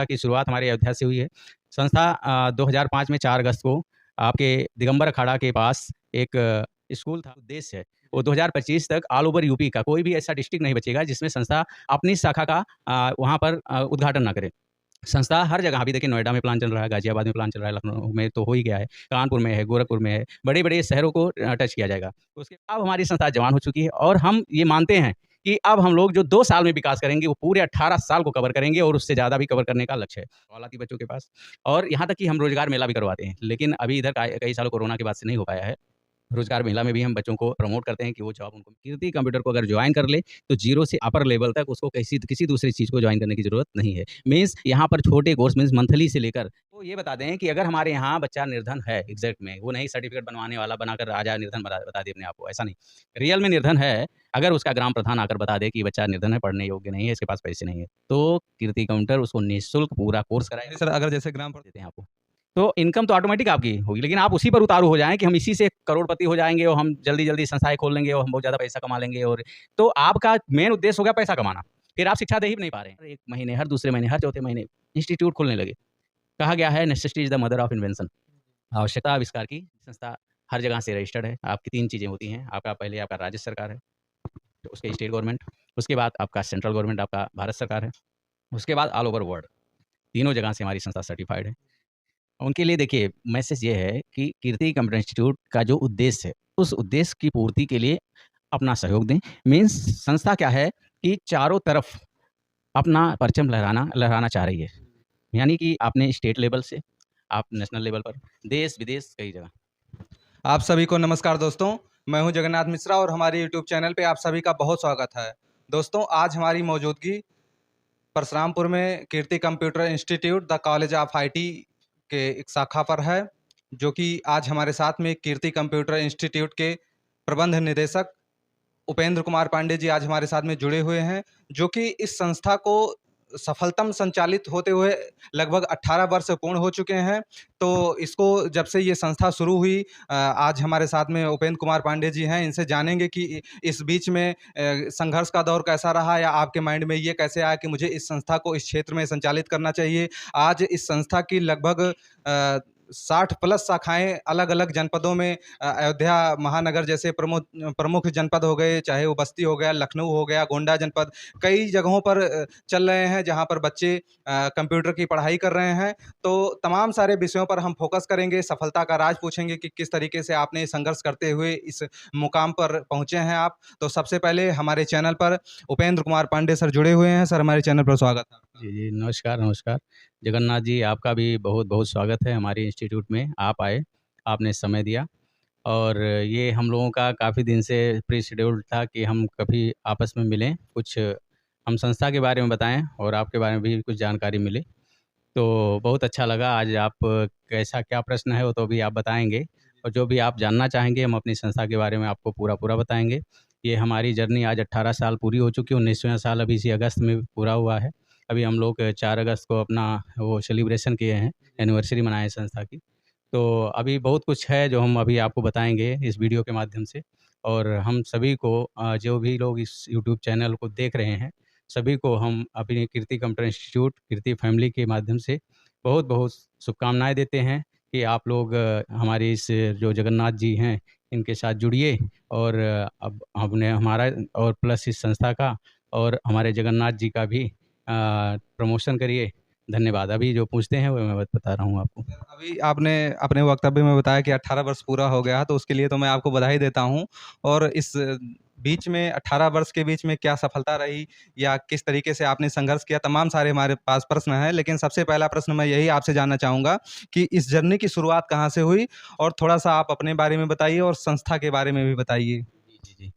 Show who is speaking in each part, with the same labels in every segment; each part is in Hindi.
Speaker 1: की शुरुआत हमारे अयोध्या से हुई है। संस्था 2005 में 4 अगस्त को आपके दिगंबर अखाड़ा के पास एक स्कूल था। उद्देश्य है वो 2025 तक ऑल ओवर यूपी का कोई भी ऐसा डिस्ट्रिक्ट नहीं बचेगा जिसमें संस्था अपनी शाखा का वहाँ पर उद्घाटन ना करे। संस्था हर जगह अभी देखिए नोएडा में प्लान चल रहा है, गाजियाबाद में प्लान चल रहा है, लखनऊ में तो हो ही गया है, कानपुर में है, गोरखपुर में है, बड़े-बड़े शहरों को टच किया जाएगा। उसके अब हमारी संस्था जवान हो चुकी है और हम ये मानते हैं कि अब हम लोग जो 2 साल में विकास करेंगे वो पूरे 18 साल को कवर करेंगे और उससे ज़्यादा भी कवर करने का लक्ष्य है औलाती बच्चों के पास। और यहाँ तक कि हम रोज़गार मेला भी करवाते हैं, लेकिन अभी इधर कई सालों कोरोना के बाद से नहीं हो पाया है। रोज़गार मेला में भी हम बच्चों को प्रमोट करते हैं कि वो जॉब उनको कीर्ति कंप्यूटर को अगर जॉइन कर ले, तो ज़ीरो से अपर लेवल तक उसको किसी दूसरी चीज़ को जॉइन करने की ज़रूरत नहीं है। मीन्स यहाँ पर छोटे कोर्स मीन्स मंथली से लेकर तो ये बता दें कि अगर हमारे यहाँ बच्चा निर्धन है एग्ज़ैक्ट में, वो नहीं सर्टिफ़िकेट बनवाने वाला बनाकर आ जाए निर्धन बता दे अपने आप को, ऐसा नहीं। रियल में निर्धन है, अगर उसका ग्राम प्रधान आकर बता दे कि बच्चा निर्धन है, पढ़ने योग्य नहीं है, इसके पास पैसे नहीं है, तो कीर्ति काउंटर उसको निःशुल्क पूरा कोर्स कराएगा।
Speaker 2: सर अगर जैसे ग्राम
Speaker 1: देते हैं आपको। तो इनकम तो ऑटोमेटिक आपकी होगी, लेकिन आप उसी पर उतारू हो जाएँ कि हम इसी से करोड़पति हो जाएँगे और हम जल्दी-जल्दी संस्थाएँ खोल लेंगे और हम बहुत ज़्यादा पैसा कमा लेंगे और तो आपका मेन उद्देश्य हो गया पैसा कमाना। फिर आप शिक्षा दे ही नहीं पा रहे हैं। 1 महीने, हर दूसरे महीने, हर चौथे महीने इंस्टीट्यूट खोलने लगे। कहा गया है necessity is the mother of invention. आवश्यकता आविष्कार की संस्था हर जगह से रजिस्टर्ड है। आपकी 3 चीज़ें होती हैं। आपका पहले आपका राज्य सरकार है, तो उसके स्टेट गवर्नमेंट, उसके बाद आपका सेंट्रल गवर्नमेंट आपका भारत सरकार है, उसके बाद ऑल ओवर वर्ल्ड। तीनों जगह से हमारी संस्था सर्टिफ़ाइड है। उनके लिए देखिए मैसेज ये है कि कीर्ति कंप्यूटर इंस्टीट्यूट का जो उद्देश्य है, उस उद्देश्य की पूर्ति के लिए अपना सहयोग दें। मीन्स संस्था क्या है कि चारों तरफ अपना परचम लहराना चाह रही है। यानी कि आपने स्टेट लेवल से, आप नेशनल लेवल पर, देश-विदेश कई जगह।
Speaker 2: आप सभी को नमस्कार दोस्तों, मैं हूं जगन्नाथ मिश्रा और हमारे यूट्यूब चैनल पे आप सभी का बहुत स्वागत है। दोस्तों आज हमारी मौजूदगी परशुरामपुर में Kirti computer institute the college of IT के एक शाखा पर है, जो कि आज हमारे साथ में कीर्ति कंप्यूटर इंस्टीट्यूट के प्रबंध निदेशक उपेंद्र कुमार पांडे जी आज हमारे साथ में जुड़े हुए हैं, जो कि इस संस्था को सफलतम संचालित होते हुए लगभग 18 वर्ष पूर्ण हो चुके हैं। तो इसको जब से ये संस्था शुरू हुई आज हमारे साथ में उपेंद्र कुमार पांडे जी हैं। इनसे जानेंगे कि इस बीच में संघर्ष का दौर कैसा रहा या आपके माइंड में ये कैसे आया कि मुझे इस संस्था को इस क्षेत्र में संचालित करना चाहिए। आज इस संस्था की लगभग 60 प्लस शाखाएँ अलग-अलग जनपदों में अयोध्या महानगर जैसे प्रमुख जनपद हो गए, चाहे वो बस्ती हो गया, लखनऊ हो गया, गोंडा जनपद, कई जगहों पर चल रहे हैं जहाँ पर बच्चे कंप्यूटर की पढ़ाई कर रहे हैं। तो तमाम सारे विषयों पर हम फोकस करेंगे, सफलता का राज पूछेंगे कि किस तरीके से आपने संघर्ष करते हुए इस मुकाम पर पहुँचे हैं आप। तो सबसे पहले हमारे चैनल पर उपेंद्र कुमार पांडे सर जुड़े हुए हैं। सर हमारे चैनल पर स्वागत है आपका।
Speaker 1: जी, जी। नमस्कार, नमस्कार। जगन्नाथ जी आपका भी बहुत-बहुत स्वागत है हमारे इंस्टीट्यूट में। आप आए, आपने समय दिया और ये हम लोगों का काफ़ी दिन से प्री शेड्यूल्ड था कि हम कभी आपस में मिलें, कुछ हम संस्था के बारे में बताएँ और आपके बारे में भी कुछ जानकारी मिले। तो बहुत अच्छा लगा आज आप कैसा क्या प्रश्न है वो तो अभी आप बताएँगे और जो भी आप जानना चाहेंगे हम अपनी संस्था के बारे में आपको पूरा-पूरा बताएँगे। ये हमारी जर्नी आज 18 साल पूरी हो चुकी है, 19वाँ साल अभी इसी अगस्त में पूरा हुआ है। अभी हम लोग 4 अगस्त को अपना वो सेलिब्रेशन किए हैं, एनिवर्सरी मनाए हैं संस्था की। तो अभी बहुत कुछ है जो हम अभी आपको बताएँगे इस वीडियो के माध्यम से और हम सभी को जो भी लोग इस यूट्यूब चैनल को देख रहे हैं, सभी को हम अपनी कीर्ति कंप्यूटर इंस्टीट्यूट, कीर्ति फैमिली के माध्यम से बहुत-बहुत शुभकामनाएँ देते हैं कि आप लोग हमारे इस जो जगन्नाथ जी हैं, इनके साथ जुड़िए और अब हमने हमारा और प्लस इस संस्था का और हमारे जगन्नाथ जी का भी प्रमोशन करिए। धन्यवाद। अभी जो पूछते हैं वो मैं बता रहा हूँ आपको।
Speaker 2: अभी आपने अपने वक्तव्य में बताया कि 18 वर्ष पूरा हो गया, तो उसके लिए तो मैं आपको बधाई देता हूँ। और इस बीच में 18 वर्ष के बीच में क्या सफलता रही या किस तरीके से आपने संघर्ष किया, तमाम सारे हमारे पास प्रश्न हैं। लेकिन सबसे पहला प्रश्न मैं यही आपसे जानना चाहूँगा कि इस जर्नी की शुरुआत कहाँ से हुई? और थोड़ा-सा आप अपने बारे में बताइए और संस्था के बारे में भी बताइए।
Speaker 1: जी, जी, जी।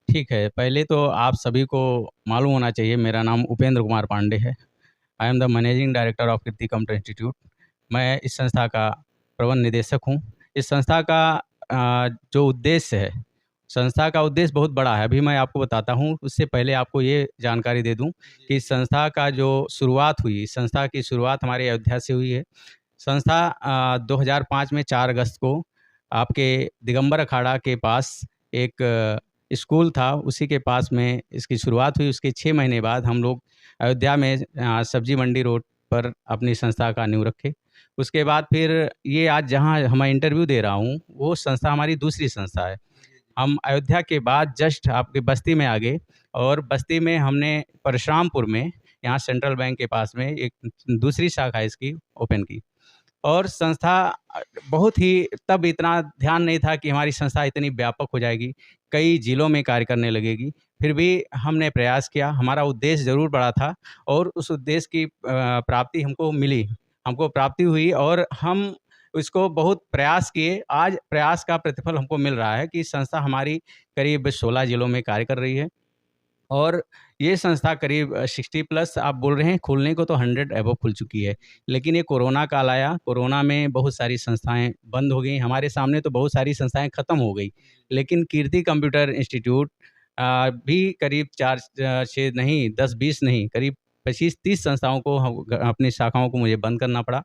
Speaker 1: ठीक है, पहले तो आप सभी को मालूम होना चाहिए मेरा नाम उपेंद्र कुमार पांडे है। I am the managing director of Kirti computer institute. मैं इस संस्था का प्रबंध निदेशक हूँ। इस संस्था का जो उद्देश्य है, संस्था का उद्देश्य बहुत बड़ा है। अभी मैं आपको बताता हूँ, उससे पहले आपको ये जानकारी दे दूँ कि इस संस्था का जो शुरुआत हुई, इस संस्था की शुरुआत हमारे अयोध्या से हुई है। संस्था 2005 में 4 अगस्त को आपके दिगंबर अखाड़ा के पास एक स्कूल था, उसी के पास में इसकी शुरुआत हुई। उसके 6 महीने बाद हम लोग अयोध्या में सब्जी मंडी रोड पर अपनी संस्था का नींव रखे। उसके बाद फिर ये आज जहाँ मैं इंटरव्यू दे रहा हूँ, वो संस्था हमारी दूसरी संस्था है। हम अयोध्या के बाद जस्ट आपके बस्ती में आ गए, और बस्ती में हमने परशुरामपुर में, यहाँ सेंट्रल बैंक के पास में, एक दूसरी शाखा इसकी ओपन की। और संस्था बहुत ही, तब इतना ध्यान नहीं था कि हमारी संस्था इतनी व्यापक हो जाएगी, कई ज़िलों में कार्य करने लगेगी। फिर भी हमने प्रयास किया, हमारा उद्देश्य ज़रूर बड़ा था और उस उद्देश्य की प्राप्ति हमको मिली, हमको प्राप्ति हुई और हम इसको बहुत प्रयास किए। आज प्रयास का प्रतिफल हमको मिल रहा है कि संस्था हमारी करीब 16 ज़िलों में कार्य कर रही है। और ये संस्था करीब 60 प्लस आप बोल रहे हैं, खुलने को तो 100 अबव खुल चुकी है। लेकिन ये कोरोना काल आया, कोरोना में बहुत सारी संस्थाएँ बंद हो गई, हमारे सामने तो बहुत सारी संस्थाएँ ख़त्म हो गई। लेकिन कीर्ति कंप्यूटर इंस्टीट्यूट भी करीब 4-6 नहीं, 10-20 नहीं, करीब 25-30 संस्थाओं को अपनी शाखाओं को मुझे बंद करना पड़ा।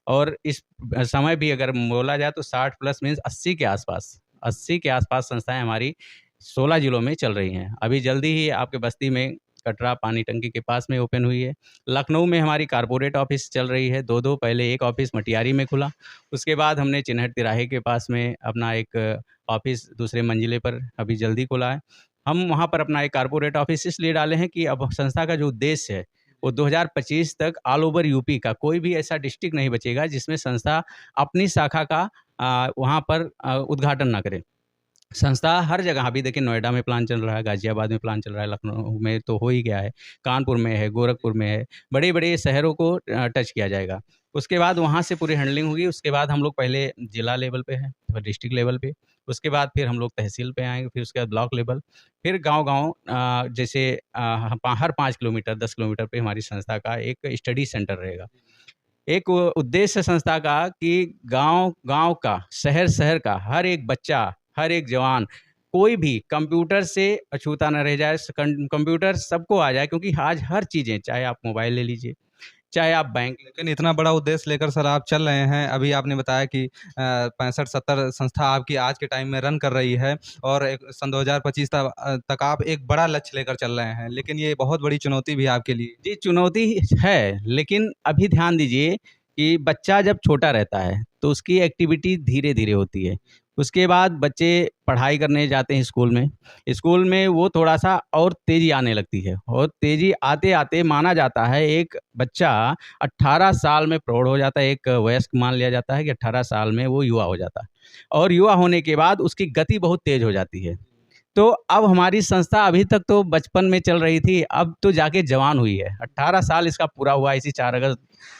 Speaker 1: और इस समय भी अगर बोला जाए तो 60 प्लस मीन्स 80 के आसपास, 80 के आसपास संस्थाएँ हमारी 16 ज़िलों में चल रही हैं। अभी जल्दी ही आपके बस्ती में कटरा पानी टंकी के पास में ओपन हुई है। लखनऊ में हमारी कॉर्पोरेट ऑफ़िस चल रही है, 2-2, पहले एक ऑफ़िस मटियारी में खुला। उसके बाद हमने चिन्हट तिराहे के पास में अपना एक ऑफ़िस दूसरे मंजिले पर अभी जल्दी खुला है। हम वहाँ पर अपना एक कॉर्पोरेट ऑफ़िस इसलिए डाले हैं कि अब संस्था का जो उद्देश्य है, वो 2025 तक ऑल ओवर यूपी का कोई भी ऐसा डिस्ट्रिक्ट नहीं बचेगा जिसमें संस्था अपनी शाखा का वहाँ पर उद्घाटन ना करे। संस्था हर जगह, अभी देखिए नोएडा में प्लान चल रहा है, गाज़ियाबाद में प्लान चल रहा है, लखनऊ में तो हो ही गया है, कानपुर में है, गोरखपुर में है, बड़े-बड़े शहरों को टच किया जाएगा। उसके बाद वहाँ से पूरी हैंडलिंग होगी, उसके बाद हम लोग पहले जिला लेवल पे हैं, फिर डिस्ट्रिक्ट लेवल पे, उसके बाद फिर हम लोग तहसील पे आएँगे, फिर उसके बाद ब्लॉक लेवल, फिर गाँव-गाँव जैसे हर 5 किलोमीटर, 10 किलोमीटर पे हमारी संस्था का एक स्टडी सेंटर रहेगा। एक उद्देश्य संस्था का कि गाँव-गाँव का, शहर-शहर का हर एक बच्चा, हर एक जवान, कोई भी कंप्यूटर से अछूता ना रह जाए, कंप्यूटर सबको आ जाए, क्योंकि आज हर चीज़ें, चाहे आप मोबाइल ले लीजिए, चाहे आप बैंक।
Speaker 2: लेकिन इतना बड़ा उद्देश्य लेकर सर आप चल रहे हैं। अभी आपने बताया कि 65-70 संस्था आपकी आज के टाइम में रन कर रही है और एक सन 2025 तक आप एक बड़ा लक्ष्य लेकर चल रहे हैं। लेकिन ये बहुत बड़ी चुनौती भी है आपके लिए।
Speaker 1: जी, चुनौती है, लेकिन अभी ध्यान दीजिए कि बच्चा जब छोटा रहता है, तो उसकी एक्टिविटी धीरे-धीरे होती है। उसके बाद बच्चे पढ़ाई करने जाते हैं स्कूल में। स्कूल में वो थोड़ा-सा और तेज़ी आने लगती है, और तेज़ी आते-आते माना जाता है एक बच्चा 18 साल में प्रौढ़ हो जाता है, एक वयस्क मान लिया जाता है कि 18 साल में वो युवा हो जाता है। और युवा होने के बाद उसकी गति बहुत तेज़ हो जाती है। तो अब हमारी संस्था अभी तक तो बचपन में चल रही थी, अब तो जाके जवान हुई है। 18 साल इसका पूरा हुआ, इसी 4 अगस्त,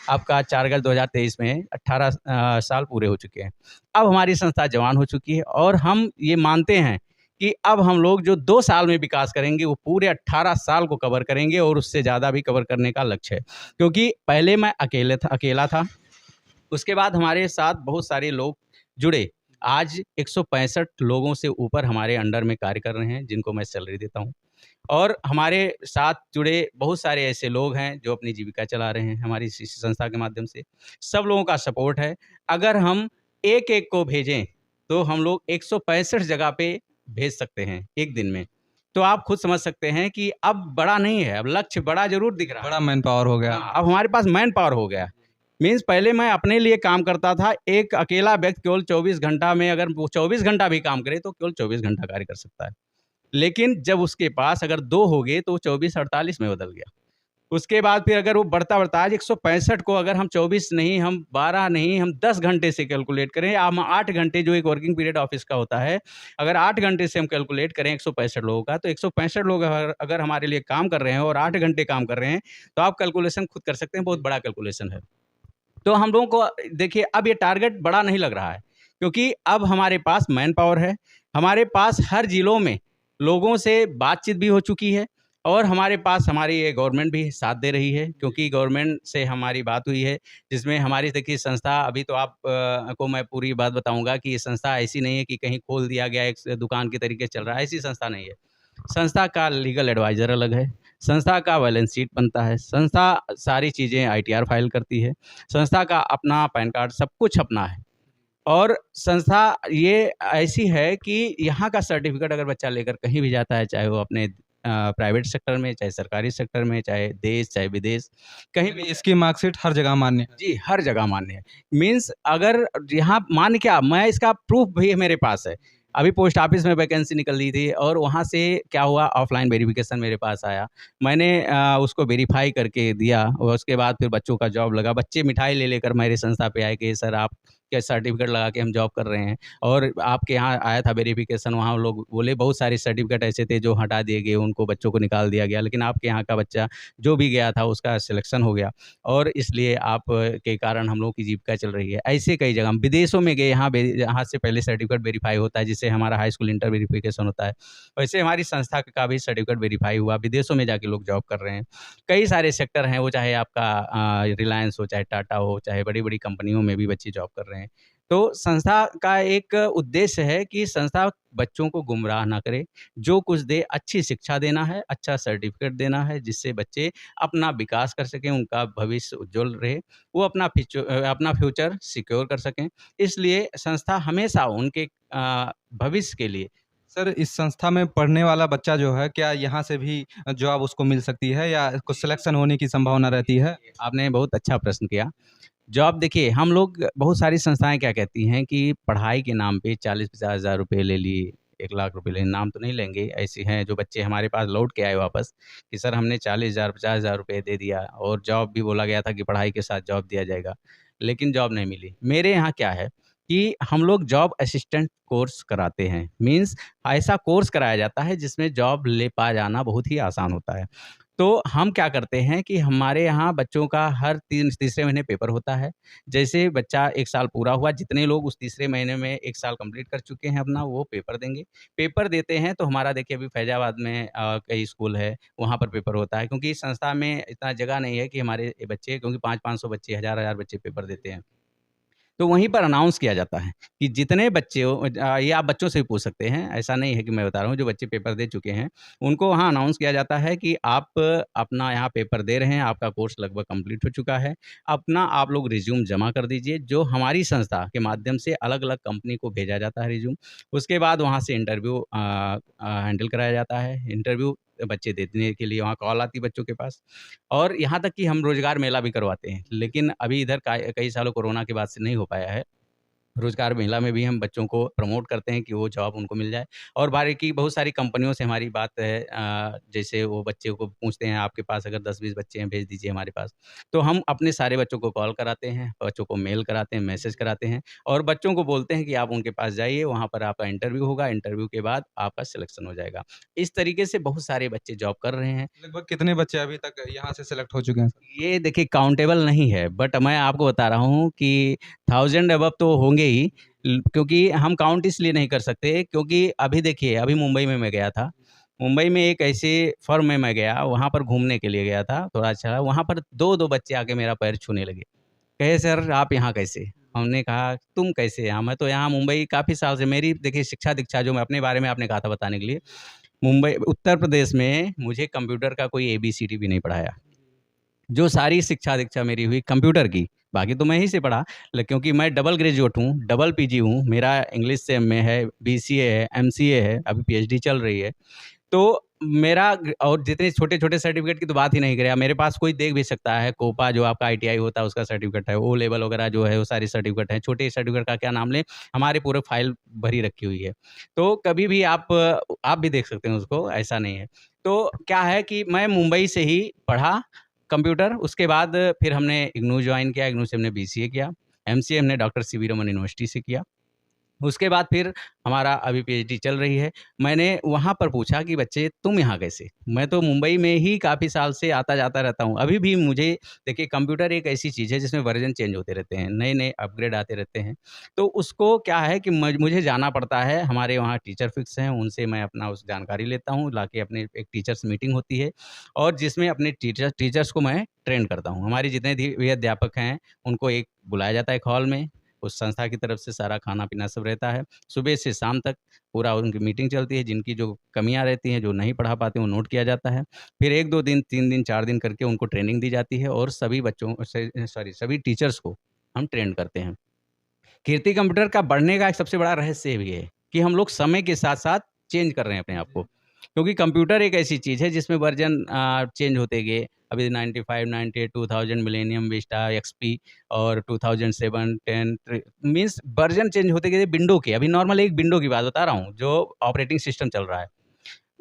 Speaker 1: आपका 4 अगस्त 2023 में 18 साल पूरे हो चुके हैं। अब हमारी संस्था जवान हो चुकी है, और हम ये मानते हैं कि अब हम लोग जो 2 साल में विकास करेंगे, वो पूरे 18 साल को कवर करेंगे, और उससे ज़्यादा भी कवर करने का लक्ष्य है। क्योंकि पहले मैं अकेला था, उसके बाद हमारे साथ बहुत सारे लोग जुड़े। आज 165 लोगों से ऊपर हमारे अंडर में कार्य कर रहे हैं, जिनको मैं सैलरी देता हूँ। और हमारे साथ जुड़े बहुत सारे ऐसे लोग हैं जो अपनी जीविका चला रहे हैं हमारी इस संस्था के माध्यम से। सब लोगों का सपोर्ट है। अगर हम एक-एक को भेजें, तो हम लोग 165 जगह पे भेज सकते हैं एक दिन में। तो आप खुद समझ सकते हैं कि अब बड़ा नहीं है, अब लक्ष्य बड़ा ज़रूर दिख रहा है।
Speaker 2: बड़ा मैन पावर हो गया।
Speaker 1: हाँ, अब हमारे पास मैन पावर हो गया। मीन्स पहले मैं अपने लिए काम करता था, एक अकेला व्यक्ति केवल 24 घंटा में, अगर वो 24 घंटा भी काम करे तो केवल 24 घंटा कार्य कर सकता है। लेकिन जब उसके पास अगर 2 हो गए तो 24-48 में बदल गया। उसके बाद फिर अगर वो बढ़ता-बढ़ता आज 165 को अगर हम 24 नहीं, हम 12 नहीं, हम 10 घंटे से कैलकुलेट करें, या हम 8 घंटे, जो एक वर्किंग पीरियड ऑफिस का होता है, अगर 8 घंटे से हम कैलकुलेट करें 165 लोगों का, तो 165 लोग अगर हमारे लिए काम कर रहे हैं और 8 घंटे काम कर रहे हैं, तो आप कैलकुलेशन खुद कर सकते हैं, बहुत बड़ा कैलकुलेशन है। तो हम लोगों को देखिए, अब ये टारगेट बड़ा नहीं लग रहा है, क्योंकि अब हमारे पास मैन पावर है, हमारे पास हर ज़िलों में लोगों से बातचीत भी हो चुकी है, और हमारे पास हमारी ये गवर्नमेंट भी साथ दे रही है, क्योंकि गवर्नमेंट से हमारी बात हुई है, जिसमें हमारी देखिए संस्था, अभी तो आप को मैं पूरी बात बताऊंगा कि ये संस्था ऐसी नहीं है कि कहीं खोल दिया गया, एक दुकान के तरीके से चल रहा है, ऐसी संस्था नहीं है। संस्था का लीगल एडवाइज़र अलग है, संस्था का बैलेंस शीट बनता है, संस्था सारी चीज़ें आईटीआर फाइल करती है, संस्था का अपना पैन कार्ड, सब कुछ अपना है। और संस्था ये ऐसी है कि यहाँ का सर्टिफ़िकेट अगर बच्चा लेकर कहीं भी जाता है, चाहे वो अपने प्राइवेट सेक्टर में, चाहे सरकारी सेक्टर में, चाहे देश, चाहे विदेश, कहीं भी।
Speaker 2: इसकी मार्कशीट हर जगह मान्य है।
Speaker 1: जी, हर जगह मान्य है। मीन्स अगर यहाँ मान्य क्या, मैं इसका प्रूफ़ भी मेरे पास है। अभी पोस्ट ऑफ़िस में वैकेंसी निकली थी और वहाँ से क्या हुआ, ऑफ़लाइन वेरिफ़िकेशन मेरे पास आया। मैंने उसको वेरीफ़ाई करके दिया और उसके बाद फिर बच्चों का जॉब लगा। बच्चे मिठाई ले लेकर मेरी संस्था पे आए कि सर आप क्या सर्टिफ़िकेट लगा के हम जॉब कर रहे हैं, और आपके यहाँ आया था वेरिफ़िकेशन, वहाँ लोग बोले बहुत सारे सर्टिफ़िकेट ऐसे थे जो हटा दिए गए, उनको बच्चों को निकाल दिया गया, लेकिन आपके यहाँ का बच्चा जो भी गया था उसका सिलेक्शन हो गया। और इसलिए आप के कारण हम लोगों की जीविका चल रही है। ऐसे कई जगह हम विदेशों में गए, यहाँ से पहले सर्टिफ़िकेट वेरीफ़ाई होता है, जिससे हमारा हाई स्कूल इंटर वेरिफ़िकेशन होता है। वैसे हमारी संस्था का भी सर्टिफ़िकेट वेरीफ़ाई हुआ, विदेशों में जाके लोग जॉब कर रहे हैं। कई सारे सेक्टर हैं, वो चाहे आपका रिलायंस हो, चाहे टाटा हो, चाहे बड़ी-बड़ी कंपनियों में भी बच्चे जॉब कर रहे हैं। तो संस्था का एक उद्देश्य है कि संस्था बच्चों को गुमराह ना करे, जो कुछ दे अच्छी शिक्षा देना है, अच्छा सर्टिफ़िकेट देना है, जिससे बच्चे अपना विकास कर सकें, उनका भविष्य उज्ज्वल रहे, वो अपना फ्यूचर सिक्योर कर सकें। इसलिए संस्था हमेशा उनके भविष्य के लिए।
Speaker 2: सर, इस संस्था में पढ़ने वाला बच्चा जो है, क्या यहाँ से भी जॉब उसको मिल सकती है या कुछ सिलेक्शन होने की संभावना रहती है?
Speaker 1: आपने बहुत अच्छा प्रश्न किया। जॉब देखिए, हम लोग बहुत सारी संस्थाएँ क्या कहती हैं कि पढ़ाई के नाम पे 40-50 हज़ार रुपए ले लिए, 1 लाख रुपए ले, नाम तो नहीं लेंगे, ऐसी हैं जो बच्चे हमारे पास लौट के आए वापस कि सर हमने 40,000 50 हज़ार रुपए दे दिया और जॉब भी बोला गया था कि पढ़ाई के साथ जॉब दिया जाएगा, लेकिन जॉब नहीं मिली। मेरे यहाँ क्या है कि हम लोग जॉब असिस्टेंट कोर्स कराते हैं। मीन्स ऐसा कोर्स कराया जाता है जिसमें जॉब ले पा जाना बहुत ही आसान होता है। तो हम क्या करते हैं कि हमारे यहाँ बच्चों का हर तीसरे महीने पेपर होता है। जैसे बच्चा 1 साल पूरा हुआ, जितने लोग उस तीसरे महीने में 1 साल कंप्लीट कर चुके हैं अपना, वो पेपर देंगे। पेपर देते हैं तो हमारा देखिए अभी फैज़ाबाद में कई स्कूल है, वहाँ पर पेपर होता है, क्योंकि इस संस्था में इतना जगह नहीं है कि हमारे बच्चे, क्योंकि 5-500 बच्चे, हज़ार-हज़ार बच्चे पेपर देते हैं। तो वहीं पर अनाउंस किया जाता है कि जितने बच्चे हो, ये आप बच्चों से भी पूछ सकते हैं, ऐसा नहीं है कि मैं बता रहा हूँ, जो बच्चे पेपर दे चुके हैं, उनको वहाँ अनाउंस किया जाता है कि आप अपना यहाँ पेपर दे रहे हैं, आपका कोर्स लगभग कंप्लीट हो चुका है। अपना आप लोग रिज़्यूम जमा कर दीजिए, जो हमारी संस्था के माध्यम से अलग-अलग कंपनी को भेजा जाता है रिज़्यूम। उसके बाद वहाँ से इंटरव्यू हैंडल कराया जाता है। इंटरव्यू बच्चे देने के लिए वहाँ कॉल आती है बच्चों के पास। और यहाँ तक कि हम रोज़गार मेला भी करवाते हैं, लेकिन अभी इधर कई सालों कोरोना के बाद से नहीं हो पाया है। रोज़गार मेला में भी हम बच्चों को प्रमोट करते हैं कि वो जॉब उनको मिल जाए। और बाकी बहुत सारी कंपनियों से हमारी बात है, जैसे वो बच्चे को पूछते हैं आपके पास अगर 10-20 बच्चे हैं भेज दीजिए हमारे पास। तो हम अपने सारे बच्चों को कॉल कराते हैं, बच्चों को मेल कराते हैं, मैसेज कराते हैं और बच्चों को बोलते हैं कि आप उनके पास जाइए, वहाँ पर आपका इंटरव्यू होगा, इंटरव्यू के बाद आपका सिलेक्शन हो जाएगा। इस तरीके से बहुत सारे बच्चे जॉब कर रहे हैं।
Speaker 2: लगभग कितने बच्चे अभी तक यहाँ से सेलेक्ट हो चुके हैं सर?
Speaker 1: ये देखिए काउंटेबल नहीं है, बट मैं आपको बता रहा हूँ कि 1000 अबव तो होंगे ही। क्योंकि हम काउंट इसलिए नहीं कर सकते, क्योंकि अभी देखिए, अभी मुंबई में मैं गया था। मुंबई में एक ऐसे फर्म में मैं गया, वहाँ पर घूमने के लिए गया था, थोड़ा अच्छा, वहाँ पर 2-2 बच्चे आके मेरा पैर छूने लगे। कहे सर आप यहाँ कैसे? हमने कहा तुम कैसे यहाँ? मैं तो यहाँ मुंबई काफ़ी साल से, मेरी देखिए शिक्षा-दीक्षा जो मैं अपने बारे में आपने कहा था बताने के लिए, मुंबई उत्तर प्रदेश में मुझे कंप्यूटर का कोई एबीसीडी भी नहीं पढ़ाया। जो सारी शिक्षा-दीक्षा मेरी हुई कंप्यूटर की, बाकी तो मैं यहीं से पढ़ा, क्योंकि मैं डबल ग्रेजुएट हूँ, डबल पीजी हूँ, मेरा इंग्लिश से एमए है, बीसीए है, एमसीए है, अभी पीएचडी चल रही है। तो मेरा और जितने छोटे-छोटे सर्टिफ़िकेट की तो बात ही नहीं करें, मेरे पास कोई देख भी सकता है, कोपा जो आपका आईटीआई होता है उसका सर्टिफ़िकेट है, ओ लेवल वगैरह जो है वो सारे सर्टिफ़िकेट हैं, छोटे सर्टिफ़िकेट का क्या नाम लें, हमारी पूरे फ़ाइल भरी रखी हुई है। तो कभी भी आप भी देख सकते हैं उसको, ऐसा नहीं है। तो क्या है कि मैं मुंबई से ही पढ़ा कंप्यूटर, उसके बाद फिर हमने इग्नू जॉइन किया, इग्नू से हमने बीसीए किया, एमसीए हमने डॉक्टर सीवी रमन यूनिवर्सिटी से किया। उसके बाद फिर हमारा अभी पीएचडी चल रही है। मैंने वहाँ पर पूछा कि बच्चे तुम यहाँ कैसे? मैं तो मुंबई में ही काफ़ी साल से आता-जाता रहता हूँ। अभी भी मुझे देखिए कंप्यूटर एक ऐसी चीज़ है जिसमें वर्ज़न चेंज होते रहते हैं, नए-नए अपग्रेड आते रहते हैं। तो उसको क्या है कि मुझे जाना पड़ता है, हमारे वहाँ टीचर फिक्स हैं, उनसे मैं अपना उस जानकारी लेता हूँ, लाके अपने एक टीचर्स मीटिंग होती है और जिसमें अपने टीचर्स को मैं ट्रेन करता हूँ। हमारे जितने भी अध्यापक हैं, उनको एक बुलाया जाता है एक हॉल में, उस संस्था की तरफ से सारा खाना-पीना सब रहता है। सुबह से शाम तक पूरा उनकी मीटिंग चलती है, जिनकी जो कमियाँ रहती हैं, जो नहीं पढ़ा पाते, वो नोट किया जाता है। फिर 1-2 दिन, 3 दिन, 4 दिन करके उनको ट्रेनिंग दी जाती है और सभी बच्चों से सॉरी सभी टीचर्स को हम ट्रेन करते हैं। कीर्ति कंप्यूटर का बढ़ने का एक सबसे बड़ा रहस्य ये भी है कि हम लोग समय के साथ-साथ चेंज कर रहे हैं अपने आप को। क्योंकि कंप्यूटर एक ऐसी चीज़ है जिसमें वर्जन चेंज होते गए। अभी 95, 98, 2000 मिलेनियम विस्टा, एक्सपी और 2007, 10 मीन्स वर्जन चेंज होते गए विंडो के। अभी नॉर्मल एक विंडो की बात बता रहा हूँ, जो ऑपरेटिंग सिस्टम चल रहा है।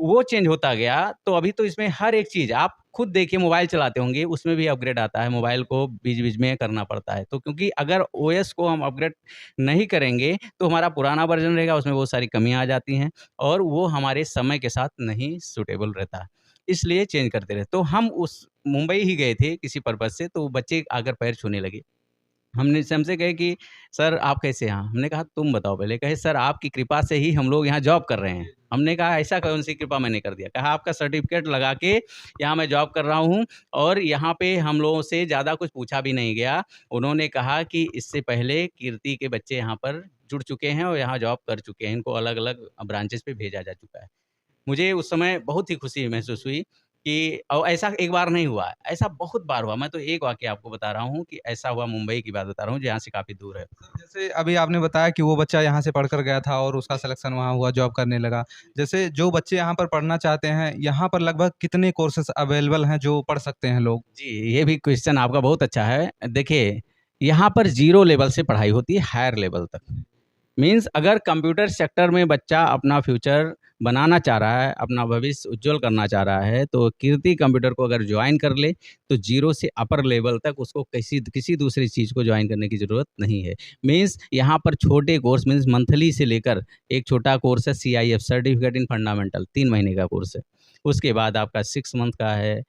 Speaker 1: वो चेंज होता गया, तो अभी तो इसमें हर एक चीज़ आप खुद देखिए, मोबाइल चलाते होंगे, उसमें भी अपग्रेड आता है, मोबाइल को बीच-बीच में करना पड़ता है। तो क्योंकि अगर ओएस को हम अपग्रेड नहीं करेंगे, तो हमारा पुराना वर्ज़न रहेगा, उसमें बहुत सारी कमियाँ आ जाती हैं और वो हमारे समय के साथ नहीं सूटेबल रहता। इसलिए चेंज करते रहे। तो हम उस मुंबई ही गए थे किसी पर्पज़ से, तो बच्चे आकर पैर छूने लगे। हमसे कहे कि सर आप कैसे हैं? हमने कहा तुम बताओ पहले। कहे सर आपकी कृपा से ही हम लोग यहाँ जॉब कर रहे हैं। हमने कहा ऐसा कौन-सी कृपा मैंने कर दिया? कहा आपका सर्टिफ़िकेट लगा के यहाँ मैं जॉब कर रहा हूँ और यहाँ पे हम लोगों से ज़्यादा कुछ पूछा भी नहीं गया। उन्होंने कहा कि इससे पहले कीर्ति के बच्चे यहाँ पर जुड़ चुके हैं और यहाँ जॉब कर चुके हैं। इनको अलग-अलग ब्रांचेज़ पे भेजा जा चुका है। मुझे उस समय बहुत ही खुशी महसूस हुई कि और ऐसा एक बार नहीं हुआ, ऐसा बहुत बार हुआ। मैं तो एक वाक़या आपको बता रहा हूँ कि ऐसा हुआ, मुंबई की बात बता रहा हूँ, जो यहाँ से काफ़ी दूर है।
Speaker 2: सर, जैसे अभी आपने बताया कि वो बच्चा यहाँ से पढ़कर गया था और उसका सिलेक्शन वहाँ हुआ, जॉब करने लगा। जैसे जो बच्चे यहाँ पर पढ़ना चाहते हैं, यहाँ पर लगभग कितने कोर्सेज़ अवेलेबल हैं जो पढ़ सकते हैं लोग?
Speaker 1: जी, ये भी क्वेश्चन आपका बहुत अच्छा है। देखिए, यहाँ पर ज़ीरो लेवल से पढ़ाई होती है हायर लेवल तक। मीन्स अगर कंप्यूटर सेक्टर में बच्चा अपना फ्यूचर बनाना चाह रहा है, अपना भविष्य उज्ज्वल करना चाह रहा है, तो कीर्ति कंप्यूटर को अगर जॉइन कर ले, तो ज़ीरो से अपर लेवल तक उसको किसी किसी दूसरी चीज़ को जॉइन करने की ज़रूरत नहीं है। मीन्स यहाँ पर छोटे कोर्स मीन्स मंथली से लेकर एक छोटा कोर्स है सीआईएफ, सर्टिफिकेट इन फंडामेंटल, 3 महीने का कोर्स है। उसके बाद आपका 6 मंथ का है,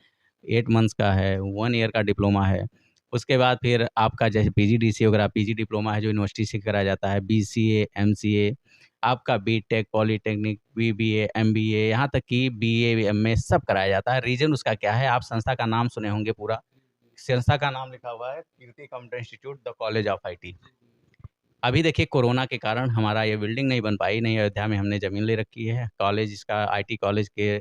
Speaker 1: 8 मंथ्स का है, 1 ईयर का डिप्लोमा है। उसके बाद फिर आपका जैसे पीजीडीसीए वगैरह, पीजी डिप्लोमा है जो यूनिवर्सिटी से कराया जाता है, बीसीए, एमसीए, आपका बीटेक, पॉलिटेक्निक, बीबीए, एमबीए, यहाँ तक कि बीए, एमए सब कराया जाता है। रीज़न उसका क्या है, आप संस्था का नाम सुने होंगे पूरा। संस्था का नाम लिखा हुआ है Kirti computer institute, the college of IT. अभी देखिए कोरोना के कारण हमारा ये बिल्डिंग नहीं बन पाई, नहीं अयोध्या में हमने ज़मीन ले रखी है। कॉलेज इसका आईटी कॉलेज के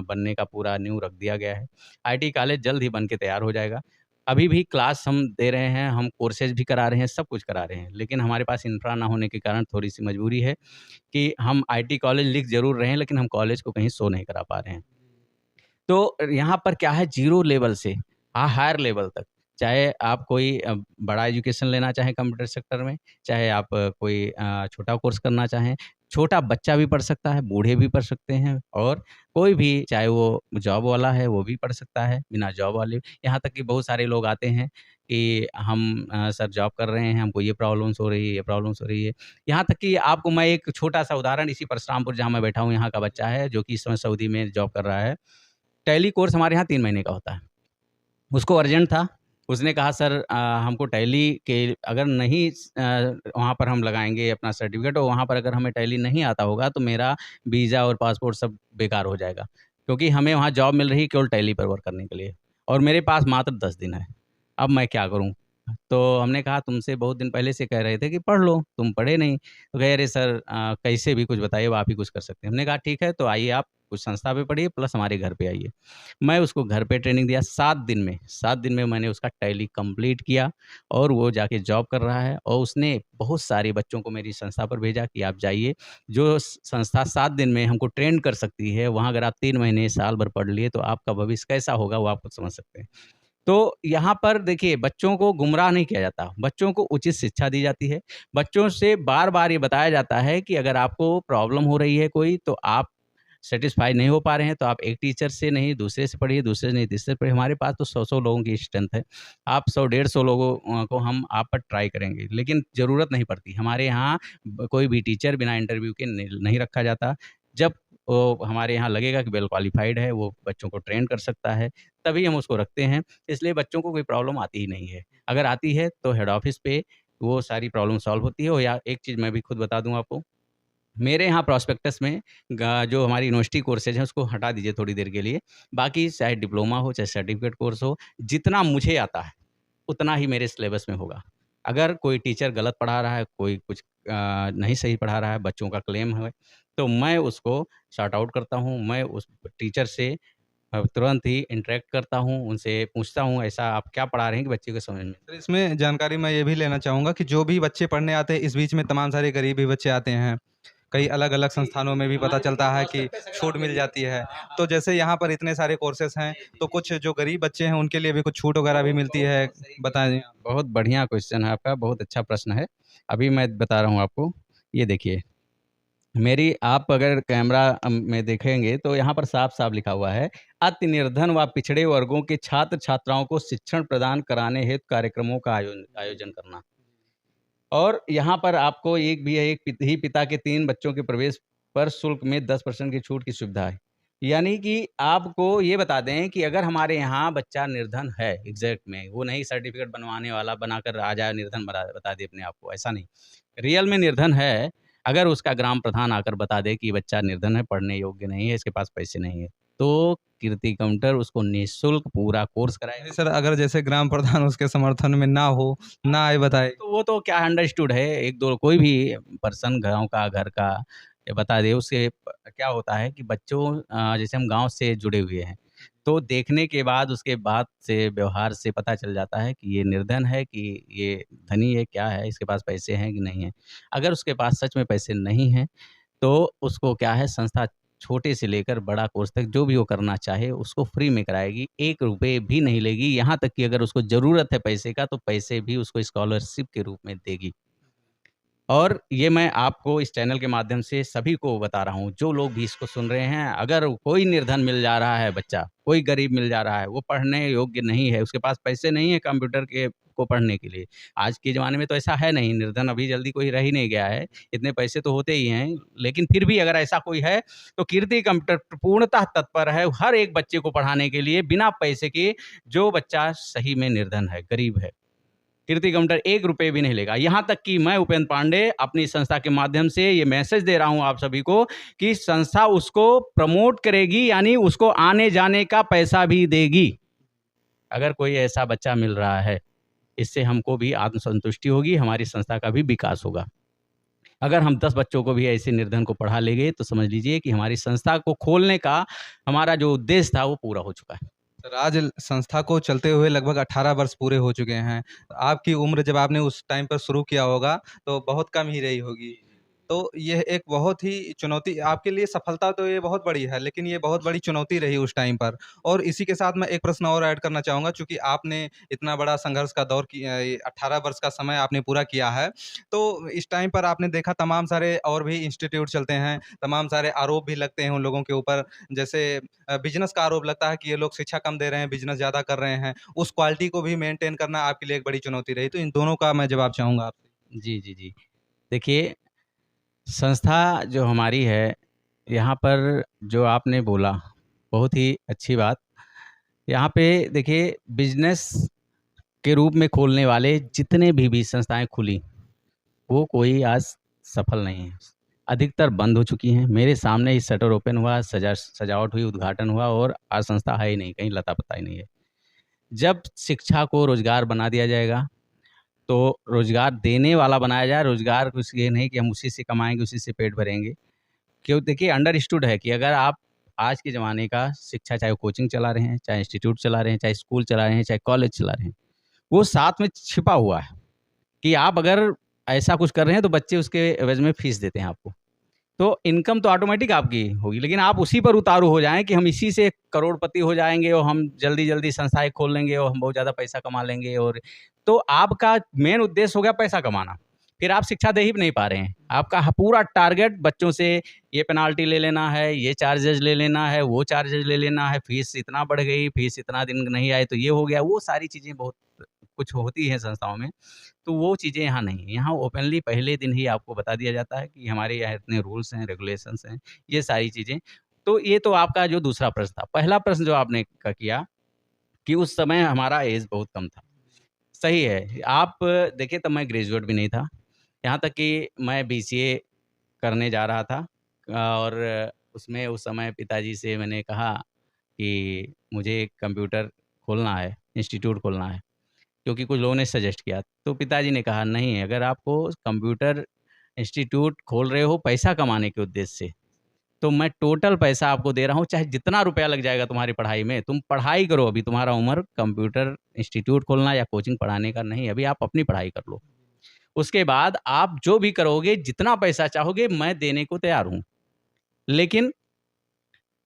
Speaker 1: बनने का पूरा नींव रख दिया गया है। आईटी कॉलेज जल्द ही बन के तैयार हो जाएगा। अभी भी क्लास हम दे रहे हैं, हम कोर्सेज़ भी करा रहे हैं, सब कुछ करा रहे हैं। लेकिन हमारे पास इंफ्रा ना होने के कारण थोड़ी-सी मजबूरी है कि हम आईटी कॉलेज लिख ज़रूर रहे हैं, लेकिन हम कॉलेज को कहीं शो नहीं करा पा रहे हैं। तो यहाँ पर क्या है, ज़ीरो लेवल से हायर लेवल तक, चाहे आप कोई बड़ा एजुकेशन लेना चाहें कंप्यूटर सेक्टर में, चाहे आप कोई छोटा कोर्स करना चाहें, छोटा बच्चा भी पढ़ सकता है, बूढ़े भी पढ़ सकते हैं और कोई भी चाहे वो जॉब वाला है, वो भी पढ़ सकता है, बिना जॉब वाले। यहाँ तक कि बहुत सारे लोग आते हैं कि हम सर जॉब कर रहे हैं, हमको ये प्रॉब्लम्स हो रही है, ये प्रॉब्लम्स हो रही है। यहाँ तक कि आपको मैं एक छोटा-सा उदाहरण इसी परशुरामपुर जहाँ मैं बैठा हूँ, यहाँ का बच्चा है जो कि इस समय सऊदी में जॉब कर रहा है। टैली कोर्स हमारे यहाँ 3 महीने का होता है। उसको अर्जेंट था। उसने कहा सर हमको टैली के अगर नहीं वहाँ पर हम लगाएँगे अपना सर्टिफ़िकेट और वहाँ पर अगर हमें टैली नहीं आता होगा तो मेरा वीज़ा और पासपोर्ट सब बेकार हो जाएगा। क्योंकि हमें वहाँ जॉब मिल रही है केवल टैली पर वर्क करने के लिए और मेरे पास मात्र 10 दिन है। अब मैं क्या करूँ? तो हमने कहा तुमसे बहुत दिन पहले से कह रहे थे कि पढ़ लो, तुम पढ़े नहीं। तो कहे अरे सर कैसे भी कुछ बताइए, अब आप ही कुछ कर सकते हैं। हमने कहा ठीक है तो आइए आप कुछ संस्था पे पढ़िए प्लस हमारे घर पे आइए। मैं उसको घर पे ट्रेनिंग दिया 7 दिन में मैंने उसका टैली कंप्लीट किया और वो जाके जॉब कर रहा है और उसने बहुत सारे बच्चों को मेरी संस्था पर भेजा कि आप जाइए। जो संस्था 7 दिन में हमको ट्रेन कर सकती है, वहाँ अगर आप 3 महीने, साल भर पढ़ लिए तो आपका भविष्य कैसा होगा वो आप खुद समझ सकते हैं। तो यहाँ पर देखिए बच्चों को गुमराह नहीं किया जाता, बच्चों को उचित शिक्षा दी जाती है। बच्चों से बार-बार ये बताया जाता है कि अगर आपको प्रॉब्लम हो रही है कोई तो आप सैटिस्फाई नहीं हो पा रहे हैं तो आप एक टीचर से नहीं दूसरे से पढ़िए, दूसरे से नहीं तीसरे से पढ़िए। हमारे पास तो 100-100 लोगों की स्ट्रेंथ है। आप 100 डेढ़ 100 लोगों को हम आप पर ट्राई करेंगे, लेकिन ज़रूरत नहीं पड़ती। हमारे यहाँ कोई भी टीचर बिना इंटरव्यू के नहीं रखा जाता। जब वो हमारे यहाँ लगेगा कि वेल क्वालिफ़ाइड है, वो बच्चों को ट्रेन कर सकता है, तभी हम उसको रखते हैं। इसलिए बच्चों को कोई प्रॉब्लम आती ही नहीं है। अगर आती है तो हेड ऑफ़िस पे वो सारी प्रॉब्लम सॉल्व होती है और या एक चीज़ मैं भी खुद बता दूँ आपको, मेरे यहाँ प्रॉस्पेक्टस में जो हमारी यूनिवर्सिटी कोर्सेज़ हैं उसको हटा दीजिए थोड़ी देर के लिए। बाकी चाहे डिप्लोमा हो, चाहे सर्टिफ़िकेट कोर्स हो, जितना मुझे आता है, उतना ही मेरे सिलेबस में होगा। अगर कोई टीचर गलत पढ़ा रहा है, कोई कुछ नहीं सही पढ़ा रहा है, बच्चों का क्लेम है, तो मैं उसको सॉर्ट आउट करता हूँ। मैं उस टीचर से तुरंत ही इंटरैक्ट करता हूँ, उनसे पूछता हूँ ऐसा आप क्या पढ़ा रहे हैं कि बच्चे को समझ में।
Speaker 2: सर, इसमें जानकारी मैं ये भी लेना चाहूँगा कि जो भी बच्चे पढ़ने आते हैं, इस बीच में तमाम सारे गरीब भी बच्चे आते हैं। कई अलग-अलग संस्थानों में भी पता चलता है कि छूट मिल जाती है। तो जैसे यहाँ पर इतने सारे कोर्सेज़ हैं, तो कुछ जो गरीब बच्चे हैं उनके लिए भी कुछ छूट वगैरह भी मिलती है? बताएँ आप।
Speaker 1: बहुत बढ़िया क्वेश्चन है आपका, बहुत अच्छा प्रश्न है। अभी मैं बता रहा हूँ आपको। ये देखिए, मेरी आप अगर कैमरा में देखेंगे तो यहाँ पर साफ-साफ लिखा हुआ है, अति निर्धन व पिछड़े वर्गों के छात्र-छात्राओं को शिक्षण प्रदान कराने हेतु कार्यक्रमों का आयोजन करना। और यहाँ पर आपको एक भी है, एक ही पिता के 3 बच्चों के प्रवेश पर शुल्क में 10% की छूट की सुविधा है। यानी कि आपको ये बता दें कि अगर हमारे यहाँ बच्चा निर्धन है एग्ज़ैक्ट में, वो नहीं सर्टिफ़िकेट बनवाने वाला बनाकर आ जाए निर्धन बता दे अपने आप को, ऐसा नहीं। रियल में निर्धन है, अगर उसका ग्राम प्रधान आकर बता दे कि बच्चा निर्धन है, पढ़ने योग्य नहीं है, इसके पास पैसे नहीं है, तो कीर्ति काउंटर उसको निःशुल्क पूरा कोर्स कराएगा।
Speaker 2: नहीं सर, अगर जैसे ग्राम प्रधान उसके समर्थन में ना हो, ना आए बताए?
Speaker 1: तो वो तो क्या अंडरस्टूड है, 1-2 कोई भी पर्सन गाँव का, घर का ये बता दे उससे क्या होता है कि बच्चों जैसे हम गाँव से जुड़े हुए हैं, तो देखने के बाद उसके बात से, व्यवहार से पता चल जाता है कि ये निर्धन है कि ये धनी है, क्या है, इसके पास पैसे हैं कि नहीं हैं। अगर उसके पास सच में पैसे नहीं हैं, तो उसको क्या है संस्था छोटे से लेकर बड़ा कोर्स तक जो भी वो करना चाहे उसको फ्री में कराएगी, ₹1 भी नहीं लेगी। यहाँ तक कि अगर उसको ज़रूरत है पैसे का तो पैसे भी उसको स्कॉलरशिप के रूप में देगी। और ये मैं आपको इस चैनल के माध्यम से सभी को बता रहा हूँ, जो लोग भी इसको सुन रहे हैं, अगर कोई निर्धन मिल जा रहा है बच्चा, कोई गरीब मिल जा रहा है, वो पढ़ने योग्य नहीं है, उसके पास पैसे नहीं है कंप्यूटर के को पढ़ने के लिए। आज के ज़माने में तो ऐसा है नहीं, निर्धन अभी जल्दी कोई रह ही नहीं गया है, इतने पैसे तो होते ही हैं। लेकिन फिर भी अगर ऐसा कोई है, तो कीर्ति कंप्यूटर पूर्णतः तत्पर है हर एक बच्चे को पढ़ाने के लिए बिना पैसे के, जो बच्चा सही में निर्धन है, गरीब है। कीर्ति काउंटर ₹1 भी नहीं लेगा। यहाँ तक कि मैं उपेंद्र पांडे अपनी संस्था के माध्यम से ये मैसेज दे रहा हूँ आप सभी को कि संस्था उसको प्रमोट करेगी, यानी उसको आने-जाने का पैसा भी देगी। अगर कोई ऐसा बच्चा मिल रहा है, इससे हमको भी आत्मसंतुष्टि होगी, हमारी संस्था का भी विकास होगा। अगर हम 10 बच्चों को भी ऐसे निर्धन को पढ़ा लेंगे, तो समझ लीजिए कि हमारी संस्था को खोलने का हमारा जो उद्देश्य था, वो पूरा हो चुका है।
Speaker 2: सर, आज संस्था को चलते हुए लगभग 18 वर्ष पूरे हो चुके हैं। आपकी उम्र जब आपने उस टाइम पर शुरू किया होगा, तो बहुत कम ही रही होगी। तो यह एक बहुत ही चुनौती आपके लिए सफलता तो ये बहुत बड़ी है, लेकिन ये बहुत बड़ी चुनौती रही उस टाइम पर। और इसी के साथ मैं एक प्रश्न और ऐड करना चाहूँगा, चूँकि आपने इतना बड़ा संघर्ष का दौर किया, ये 18 वर्ष का समय आपने पूरा किया है। तो इस टाइम पर आपने देखा तमाम सारे और भी इंस्टीट्यूट चलते हैं, तमाम सारे आरोप भी लगते हैं उन लोगों के ऊपर। जैसे बिज़नेस का आरोप लगता है कि ये लोग शिक्षा कम दे रहे हैं, बिज़नेस ज़्यादा कर रहे हैं। उस क्वालिटी को भी मेंटेन करना आपके लिए एक बड़ी चुनौती रही। तो इन दोनों का मैं जवाब चाहूँगा आपसे।
Speaker 1: जी, जी, जी। देखिए, संस्था जो हमारी है, यहाँ पर जो आपने बोला, बहुत ही अच्छी बात। यहाँ पे देखिए बिज़नेस के रूप में खोलने वाले जितने भी संस्थाएँ खुली, वो कोई आज सफल नहीं है। अधिकतर बंद हो चुकी हैं। मेरे सामने ही शटर ओपन हुआ, सजावट हुई, उद्घाटन हुआ और आज संस्था है ही नहीं, कहीं लता-पता ही नहीं है। जब शिक्षा को रोज़गार बना दिया जाएगा, तो रोज़गार देने वाला बनाया जाए, रोज़गार कुछ ये नहीं कि हम उसी से कमाएँगे, उसी से पेट भरेंगे। क्यों देखिए अंडरस्टूड है कि अगर आप आज के ज़माने का शिक्षा चाहे वो कोचिंग चला रहे हैं, चाहे इंस्टीट्यूट चला रहे हैं, चाहे स्कूल चला रहे हैं, चाहे कॉलेज चला रहे हैं, वो साथ में छिपा हुआ है कि आप अगर ऐसा कुछ कर रहे हैं तो बच्चे उसके एवज़ में फ़ीस देते हैं आपको। तो इनकम तो ऑटोमेटिक आपकी होगी, लेकिन आप उसी पर उतारू हो जाएँ कि हम इसी से करोड़पति हो जाएँगे और हम जल्दी-जल्दी संस्थाएँ खोल लेंगे और हम बहुत ज़्यादा पैसा कमा लेंगे और तो आपका मेन उद्देश्य हो गया पैसा कमाना। फिर आप शिक्षा दे ही नहीं पा रहे हैं। आपका पूरा टारगेट बच्चों से ये पेनल्टी ले लेना है, ये चार्जेज़ ले लेना है, वो चार्जेज़ ले लेना है, फ़ीस इतना बढ़ गई, फ़ीस इतना दिन नहीं आए तो ये हो गया। वो सारी चीज़ें बहुत कुछ होती हैं संस्थाओं में। तो वो चीज़ें यहाँ नहीं हैं। यहाँ ओपनली पहले दिन ही आपको बता दिया जाता है कि हमारे यहाँ इतने रूल्स हैं, रेगुलेशंस हैं, ये सारी चीज़ें। तो ये तो आपका जो दूसरा प्रश्न था। पहला प्रश्न जो आपने किया कि उस समय हमारा ऐज बहुत कम था। सही है। आप देखिए तब मैं ग्रेजुएट भी नहीं था। यहाँ तक कि मैं बीसीए करने जा रहा था और उसमें उस समय पिताजी से मैंने कहा कि मुझे कंप्यूटर खोलना है, इंस्टीट्यूट खोलना है। क्योंकि कुछ लोगों ने सजेस्ट किया। तो पिताजी ने कहा नहीं अगर आपको कंप्यूटर इंस्टीट्यूट खोल रहे हो पैसा कमाने के उद्देश्य से, तो मैं टोटल पैसा आपको दे रहा हूँ, चाहे जितना रुपया लग जाएगा तुम्हारी पढ़ाई में, तुम पढ़ाई करो अभी तुम्हारा उम्र कंप्यूटर इंस्टीट्यूट खोलना या कोचिंग पढ़ाने का नहीं, अभी आप अपनी पढ़ाई कर लो। उसके बाद आप जो भी करोगे, जितना पैसा चाहोगे मैं देने को तैयार हूँ। लेकिन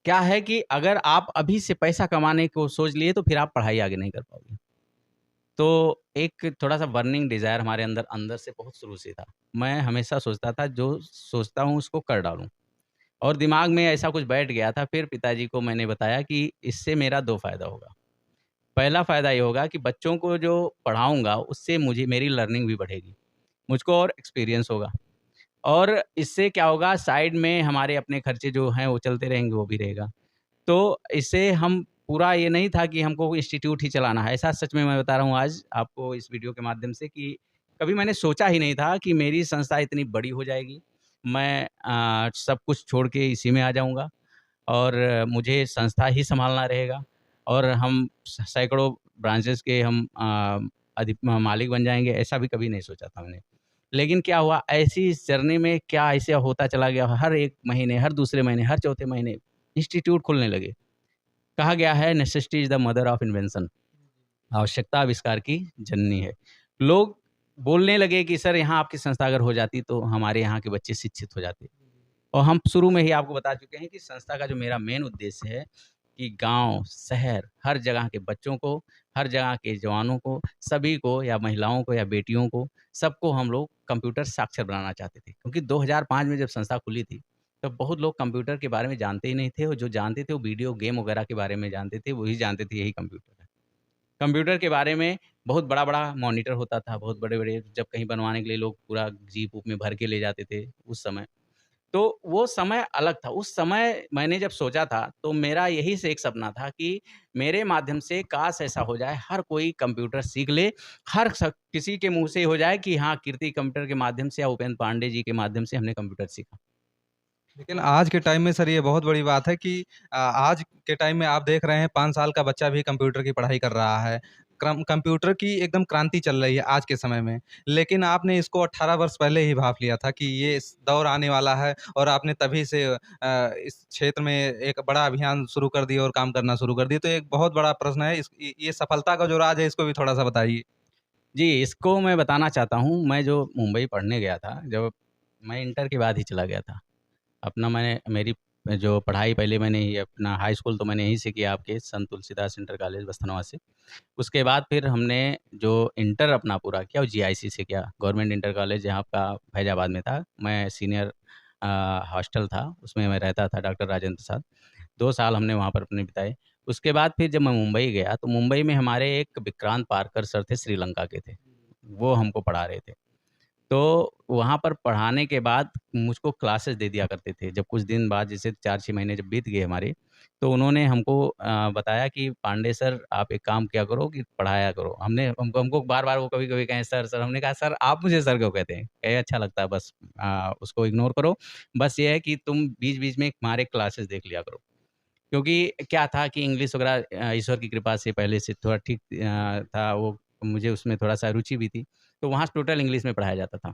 Speaker 1: क्या है कि अगर आप अभी से पैसा कमाने को सोच लिए तो फिर आप पढ़ाई आगे नहीं कर पाओगे। तो एक थोड़ा-सा बर्निंग डिज़ायर हमारे अंदर अंदर से बहुत शुरू से था। मैं हमेशा सोचता था जो सोचता हूँ उसको कर डालूँ और दिमाग में ऐसा कुछ बैठ गया था। फिर पिताजी को मैंने बताया कि इससे मेरा 2 फ़ायदा होगा। पहला फ़ायदा ये होगा कि बच्चों को जो पढ़ाऊँगा उससे मुझे मेरी लर्निंग भी बढ़ेगी। मुझको और एक्सपीरियंस होगा और इससे क्या होगा साइड में हमारे अपने खर्चे जो हैं वो चलते रहेंगे, वो भी रहेगा। तो इससे हम पूरा ये नहीं था कि हमको इंस्टीट्यूट ही चलाना है। ऐसा सच में मैं बता रहा हूँ आज आपको इस वीडियो के माध्यम से कि कभी मैंने सोचा ही नहीं था कि मेरी संस्था इतनी बड़ी हो जाएगी। मैं सब कुछ छोड़ के इसी में आ जाऊँगा और मुझे संस्था ही सँभालना रहेगा और हम सैकड़ों ब्रांचेज़ के हम मालिक बन जाएँगे, ऐसा भी कभी नहीं सोचा था मैंने। लेकिन क्या हुआ ऐसी इस जर्नी में क्या ऐसे होता चला गया, हर 1 महीने, हर दूसरे महीने, हर चौथे महीने इंस्टीट्यूट खुलने लगे। कहा गया है necessity is the mother of invention. आवश्यकता आविष्कार की जननी है। लोग बोलने लगे कि सर यहाँ आपकी संस्था अगर हो जाती तो हमारे यहाँ के बच्चे शिक्षित हो जाते। और हम शुरू में ही आपको बता चुके हैं कि संस्था का जो मेरा मेन उद्देश्य है कि गाँव, शहर, हर जगह के बच्चों को, हर जगह के जवानों को, सभी को या महिलाओं को या बेटियों को, सबको हम लोग कंप्यूटर साक्षर बनाना चाहते थे। क्योंकि 2005 में जब संस्था खुली थी, तब बहुत लोग कंप्यूटर के बारे में जानते ही नहीं थे और जो जानते थे वो वीडियो गेम वगैरह के बारे में जानते थे, वही जानते थे यही कंप्यूटर है। कंप्यूटर के बारे में बहुत बड़ा-बड़ा मॉनिटर होता था, बहुत बड़े-बड़े जब कहीं बनवाने के लिए लोग पूरा जीप-उप में भर के ले जाते थे उस समय। तो वो समय अलग था। उस समय मैंने जब सोचा था, तो मेरा यही से एक सपना था कि मेरे माध्यम से काश ऐसा हो जाए, हर कोई कंप्यूटर सीख ले, हर किसी के मुँह से हो जाए कि हाँ, कीर्ति कंप्यूटर के माध्यम से या उपेंद्र पांडे जी के माध्यम से हमने कंप्यूटर सीखा।
Speaker 2: लेकिन आज के टाइम में सर ये बहुत बड़ी बात है कि आज के टाइम में आप देख रहे हैं 5 साल का बच्चा भी कंप्यूटर की पढ़ाई कर रहा है। कंप्यूटर की एकदम क्रांति चल रही है आज के समय में। लेकिन आपने इसको 18 वर्ष पहले ही भाँप लिया था कि ये इस दौर आने वाला है और आपने तभी से इस क्षेत्र में एक बड़ा अभियान शुरू कर दिया और काम करना शुरू कर दिया। तो एक बहुत बड़ा प्रश्न है ये सफलता का जो राज है इसको भी थोड़ा-सा बताइए?
Speaker 1: जी, इसको मैं बताना चाहता हूँ, मैं जो मुंबई पढ़ने गया था, जब मैं इंटर के बाद ही चला गया था। अपना मैंने मेरी जो पढ़ाई पहले मैंने ये अपना हाई स्कूल तो मैंने यहीं से किया आपके संत तुलसीदास इंटर कॉलेज बस्तनवा से। उसके बाद फिर हमने जो इंटर अपना पूरा किया वो जीआईसी से किया, गवर्नमेंट इंटर कॉलेज जहाँ आपका फैज़ाबाद में था। मैं सीनियर हॉस्टल था, उसमें मैं रहता था डॉक्टर राजेंद्र प्रसाद। 2 साल हमने वहाँ पर अपने बिताए। उसके बाद फिर जब मैं मुंबई गया, तो मुंबई में हमारे एक विक्रांत पारकर सर थे, श्रीलंका के थे। वो हमको पढ़ा रहे थे। तो वहाँ पर पढ़ाने के बाद मुझको क्लासेस दे दिया करते थे। जब कुछ दिन बाद जैसे 4-6 महीने जब बीत गए हमारे, तो उन्होंने हमको बताया कि पांडे सर आप एक काम किया करो कि पढ़ाया करो। हमने हमको हमको बार-बार वो कभी-कभी कहें सर, सर हमने कहा सर आप मुझे सर क्यों कहते हैं? कहे अच्छा लगता है बस उसको इग्नोर करो। बस ये है कि तुम बीच-बीच में हमारे क्लासेस देख लिया करो। क्योंकि क्या था कि इंग्लिश वगैरह ईश्वर की कृपा से पहले से थोड़ा ठीक था वो मुझे उसमें थोड़ा-सा रुचि भी थी। तो वहाँ टोटल इंग्लिश में पढ़ाया जाता था।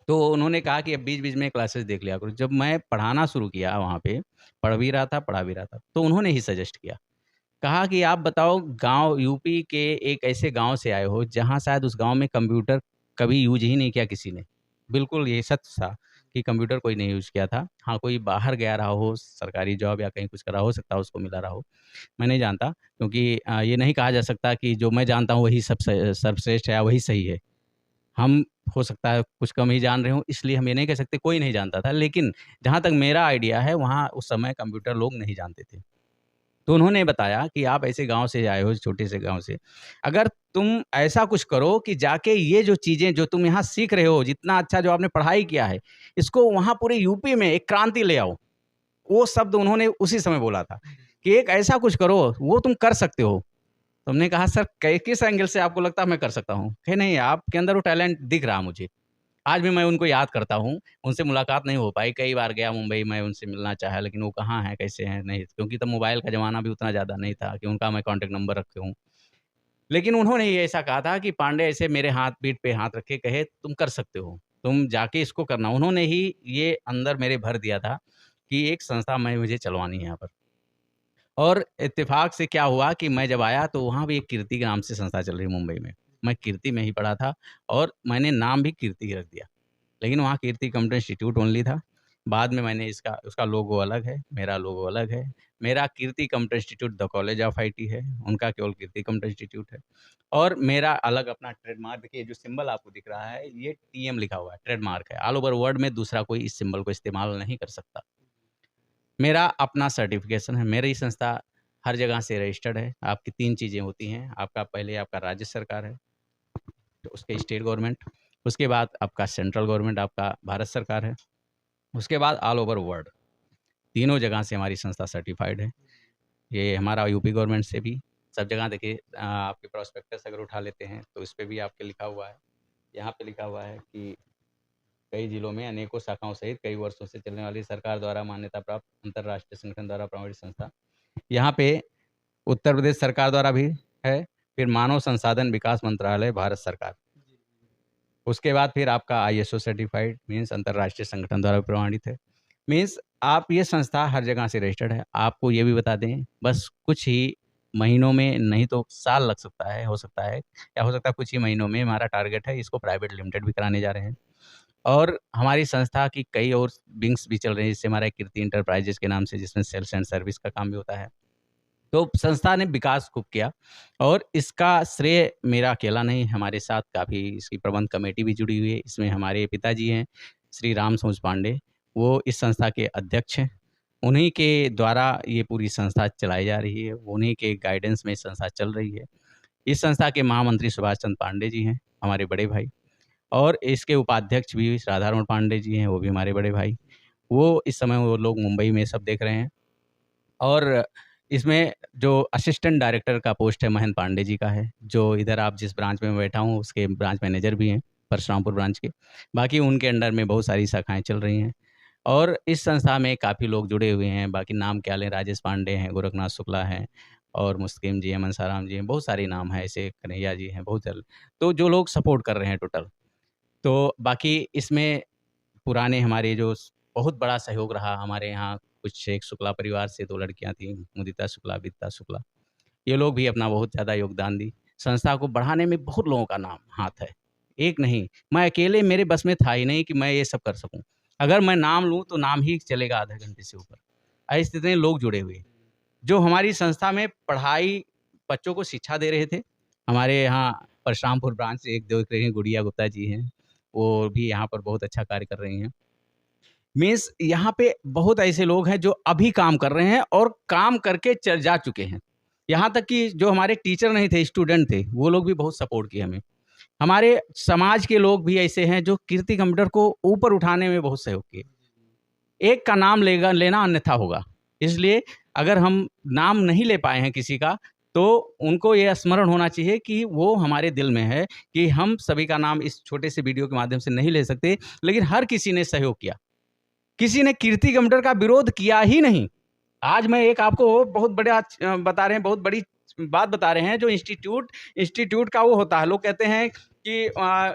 Speaker 1: तो उन्होंने कहा कि अब बीच-बीच में क्लासेस देख लिया करो। जब मैं पढ़ाना शुरू किया वहाँ पे, पढ़ भी रहा था, पढ़ा भी रहा था, तो उन्होंने ही सजेस्ट किया। कहा कि आप बताओ गाँव यूपी के एक ऐसे गाँव से आए हो, जहाँ शायद उस गाँव में कंप्यूटर कभी यूज़ ही नहीं किया किसी ने। बिल्कुल ये सच था कि कंप्यूटर कोई नहीं यूज़ किया था। हाँ, कोई बाहर गया रहा हो, सरकारी जॉब या कहीं कुछ करा हो सकता है उसको मिला रहा हो। मैं नहीं जानता क्योंकि ये नहीं कहा जा सकता कि जो मैं जानता हूँ वही सर्वश्रेष्ठ है या वही सही है। हम हो सकता है कुछ कम ही जान रहे हों, इसलिए हम ये नहीं कह सकते कोई नहीं जानता था। लेकिन जहाँ तक मेरा आइडिया है, वहाँ उस समय कंप्यूटर लोग नहीं जानते थे। तो उन्होंने बताया कि आप ऐसे गाँव से आए हो, छोटे से गाँव से, अगर तुम ऐसा कुछ करो कि जाके ये जो चीज़ें जो तुम यहाँ सीख रहे हो, जितना अच्छा जो आपने पढ़ाई किया है, इसको वहाँ पूरे यूपी में एक क्रांति ले आओ। वो शब्द उन्होंने उसी समय बोला था कि एक ऐसा कुछ करो, वो तुम कर सकते हो। तो हमने कहा सर कै किस एंगल से आपको लगता है मैं कर सकता हूँ? कहे नहीं आपके अंदर वो टैलेंट दिख रहा मुझे। आज भी मैं उनको याद करता हूँ, उनसे मुलाकात नहीं हो पाई, कई बार गया मुंबई मैं उनसे मिलना चाहा लेकिन वो कहाँ हैं, कैसे हैं, नहीं क्योंकि तब मोबाइल का ज़माना भी उतना ज़्यादा नहीं था कि उनका मैं कॉन्टैक्ट नंबर रखे हूँ। लेकिन उन्होंने ही ऐसा कहा था कि पांडे ऐसे मेरे हाथ पीठ पे हाथ रख के कहे तुम कर सकते हो, तुम जाके इसको करना। उन्होंने ही ये अंदर मेरे भर दिया था कि एक संस्था मैं मुझे चलवानी है यहाँ पर। और इत्तेफ़ाक से क्या हुआ कि मैं जब आया तो वहाँ भी एक कीर्ति के नाम से संस्था चल रही है मुंबई में। मैं कीर्ति में ही पढ़ा था और मैंने नाम भी कीर्ति रख दिया। लेकिन वहाँ कीर्ति कंप्यूटर इंस्टीट्यूट ओनली था। बाद में मैंने उसका लोगो अलग है, मेरा लोगो अलग है। मेरा Kirti computer institute the college of IT है, उनका केवल कीर्ति कंप्यूटर इंस्टीट्यूट है। और मेरा अलग अपना ट्रेडमार्क, देखिए जो सिंबल आपको दिख रहा है, ये टीएम लिखा हुआ है, ट्रेडमार्क है। ऑल ओवर वर्ल्ड में दूसरा कोई इस सिंबल को इस्तेमाल नहीं कर सकता। मेरा अपना सर्टिफिकेशन है, मेरी संस्था हर जगह से रजिस्टर्ड है। आपकी 3 चीज़ें होती हैं, आपका पहले आपका राज्य सरकार है, तो उसके स्टेट गवर्नमेंट, उसके बाद आपका सेंट्रल गवर्नमेंट, आपका भारत सरकार है, उसके बाद ऑल ओवर वर्ल्ड, तीनों जगह से हमारी संस्था सर्टिफाइड है। ये हमारा यूपी गवर्नमेंट से भी सब जगह देखिए, आपके प्रोस्पेक्टस अगर उठा लेते हैं तो इस पे भी आपके लिखा हुआ है, यहाँ पे लिखा हुआ है कि कई जिलों में अनेकों शाखाओं सहित कई वर्षों से चलने वाली सरकार द्वारा मान्यता प्राप्त अंतर्राष्ट्रीय संगठन द्वारा प्रमाणित संस्था। यहाँ पे उत्तर प्रदेश सरकार द्वारा भी है, फिर मानव संसाधन विकास मंत्रालय भारत सरकार, उसके बाद फिर आपका आईएसओ सर्टिफाइड मीन्स अंतर्राष्ट्रीय संगठन द्वारा प्रमाणित है। मीन्स आप ये संस्था हर जगह से रजिस्टर्ड है। आपको ये भी बता दें, बस कुछ ही महीनों में, नहीं तो साल लग सकता है, हो सकता है, या हो सकता है कुछ ही महीनों में हमारा टारगेट है, इसको प्राइवेट लिमिटेड भी कराने जा रहे हैं। और हमारी संस्था की कई और विंग्स भी चल रही हैं, जिससे हमारा कीर्ति इंटरप्राइजेस के नाम से, जिसमें सेल्स एंड सर्विस का काम भी होता है। तो संस्था ने विकास खूब किया और इसका श्रेय मेरा अकेला नहीं, हमारे साथ काफ़ी इसकी प्रबंध कमेटी भी जुड़ी हुई है। इसमें हमारे पिताजी हैं श्री राम सूझ पांडे, वो इस संस्था के अध्यक्ष हैं। उन्हीं के द्वारा ये पूरी संस्था चलाई जा रही है, उन्हीं के गाइडेंस में संस्था चल रही है। इस संस्था के महामंत्री सुभाष चंद्र पांडे जी हैं, हमारे बड़े भाई, और इसके उपाध्यक्ष भी राधारमण पांडे जी हैं, वो भी हमारे बड़े भाई। वो इस समय वो लोग मुंबई में सब देख रहे हैं। और इसमें जो असिस्टेंट डायरेक्टर का पोस्ट है महेंद्र पांडे जी का है, जो इधर आप जिस ब्रांच में मैं बैठा हूँ उसके ब्रांच मैनेजर भी हैं, परशुरामपुर ब्रांच के। बाकी उनके अंडर में बहुत सारी शाखाएँ चल रही हैं और इस संस्था में काफ़ी लोग जुड़े हुए हैं। बाकी नाम क्या लें, राजेश पांडे हैं, गोरखनाथ शुक्ला हैं और मुस्किन जी हैं, मनसाराम जी हैं, बहुत सारे नाम हैं ऐसे, कन्हैया जी हैं, बहुत जल तो जो लोग सपोर्ट कर रहे हैं टोटल। तो बाकी इसमें पुराने हमारे जो बहुत बड़ा सहयोग रहा हमारे यहाँ, कुछ एक शुक्ला परिवार से 2 लड़कियाँ थीं, मुदिता शुक्ला, विदिता शुक्ला। ये लोग भी अपना बहुत ज़्यादा योगदान दी। संस्था को बढ़ाने में बहुत लोगों का नाम हाथ है, एक नहीं। मैं अकेले, मेरे बस में था ही नहीं कि मैं ये सब कर सकूँ। अगर मैं नाम लूँ तो नाम ही चलेगा आधे घंटे से ऊपर। ऐसे इतने लोग जुड़े हुए, जो हमारी संस्था में पढ़ाई, बच्चों को शिक्षा दे रहे थे। हमारे यहाँ परशुरामपुर ब्रांच से एक देख रहे हैं, गुड़िया गुप्ता जी हैं, वो भी यहाँ पर बहुत अच्छा कार्य कर रही हैं। मीन्स यहाँ पे बहुत ऐसे लोग हैं जो अभी काम कर रहे हैं और काम करके चल जा चुके हैं। यहाँ तक कि जो हमारे टीचर नहीं थे, स्टूडेंट थे, वो लोग भी बहुत सपोर्ट किए हमें। हमारे समाज के लोग भी ऐसे हैं जो कीर्ति कंप्यूटर को ऊपर उठाने में बहुत सहयोग किए। एक का नाम लेना अन्यथा होगा, इसलिए अगर हम नाम नहीं ले पाए हैं किसी का, तो उनको ये स्मरण होना चाहिए कि वो हमारे दिल में है, कि हम सभी का नाम इस छोटे से वीडियो के माध्यम से नहीं ले सकते, लेकिन हर किसी ने सहयोग किया। किसी ने कीर्ति कंप्यूटर का विरोध किया ही नहीं। आज मैं एक आपको बहुत बड़ा बता रहे हैं, बहुत बड़ी बात बता रहे हैं, जो इंस्टीट्यूट का वो होता है, लोग कहते हैं कि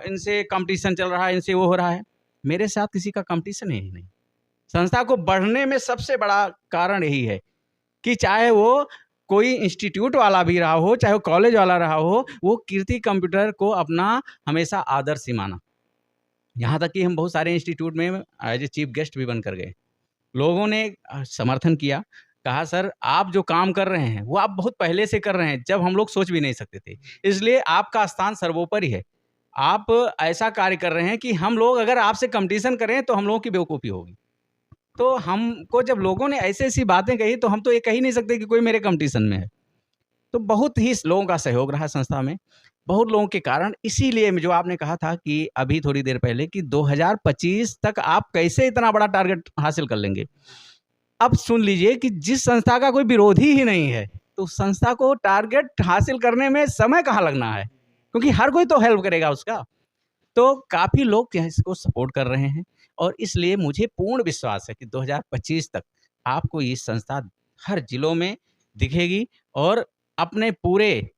Speaker 1: इनसे कंपटीशन चल रहा है, इनसे वो हो रहा है। मेरे साथ किसी का कंपटीशन है ही नहीं। संस्था को बढ़ने में सबसे बड़ा कारण यही है कि चाहे वो कोई इंस्टीट्यूट वाला भी रहा हो, चाहे वो कॉलेज वाला रहा हो, वो कीर्ति कंप्यूटर को अपना हमेशा आदर्श ही माना। यहाँ तक कि हम बहुत सारे इंस्टीट्यूट में एज ए चीफ गेस्ट भी बनकर गए। लोगों ने समर्थन किया, कहा सर आप जो काम कर रहे हैं वो आप बहुत पहले से कर रहे हैं, जब हम लोग सोच भी नहीं सकते थे, इसलिए आपका स्थान सर्वोपरि है। आप ऐसा कार्य कर रहे हैं कि हम लोग अगर आपसे कंपटीशन करें तो हम लोगों की बेवकूफ़ी होगी। तो हमको जब लोगों ने ऐसी-ऐसी बातें कही, तो हम तो ये कह ही नहीं सकते कि कोई मेरे कंपटीशन में है। तो बहुत ही लोगों का सहयोग रहा संस्था में, बहुत लोगों के कारण। इसीलिए जो आपने कहा था कि अभी थोड़ी देर पहले कि 2025 तक आप कैसे इतना बड़ा टारगेट हासिल कर लेंगे। अब सुन लीजिए कि जिस संस्था का कोई विरोधी ही नहीं है, तो संस्था को टारगेट हासिल करने में समय कहाँ लगना है, क्योंकि हर कोई तो हेल्प करेगा उसका। तो काफ़ी लोग इसको सपोर्ट कर रहे हैं और इसलिए मुझे पूर्ण विश्वास है कि 2025 तक आपको ये संस्था हर जिलों में दिखेगी और अपने पूरे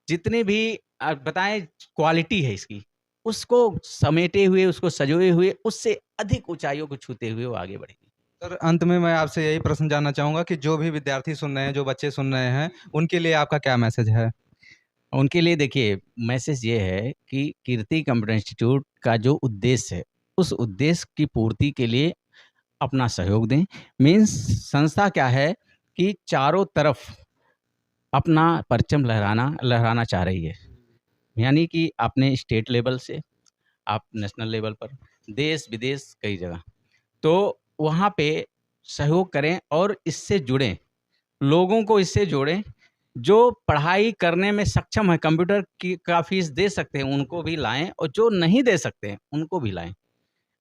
Speaker 1: जितने भी बताएं क्वालिटी है इसकी, उसको समेटे हुए, उसको सजोए हुए, उससे अधिक ऊंचाइयों को छूते हुए वो आगे बढ़ेगी।
Speaker 2: सर, अंत में मैं आपसे यही प्रश्न जानना चाहूँगा कि जो भी विद्यार्थी सुन रहे हैं, जो बच्चे सुन रहे हैं, उनके लिए आपका क्या मैसेज है?
Speaker 1: उनके लिए देखिए मैसेज ये है कि कीर्ति कंप्यूटर इंस्टीट्यूट का जो उद्देश्य है, उस उद्देश्य की पूर्ति के लिए अपना सहयोग दें। मीन्स संस्था क्या है कि चारों तरफ अपना परचम लहराना लहराना चाह रही है। यानी कि अपने स्टेट लेवल से आप नेशनल लेवल पर, देश-विदेश कई जगह। तो वहाँ पे सहयोग करें और इससे जुड़ें, लोगों को इससे जोड़ें, जो पढ़ाई करने में सक्षम है, कंप्यूटर की का फ़ीस दे सकते हैं, उनको भी लाएँ और जो नहीं दे सकते हैं, उनको भी लाएँ।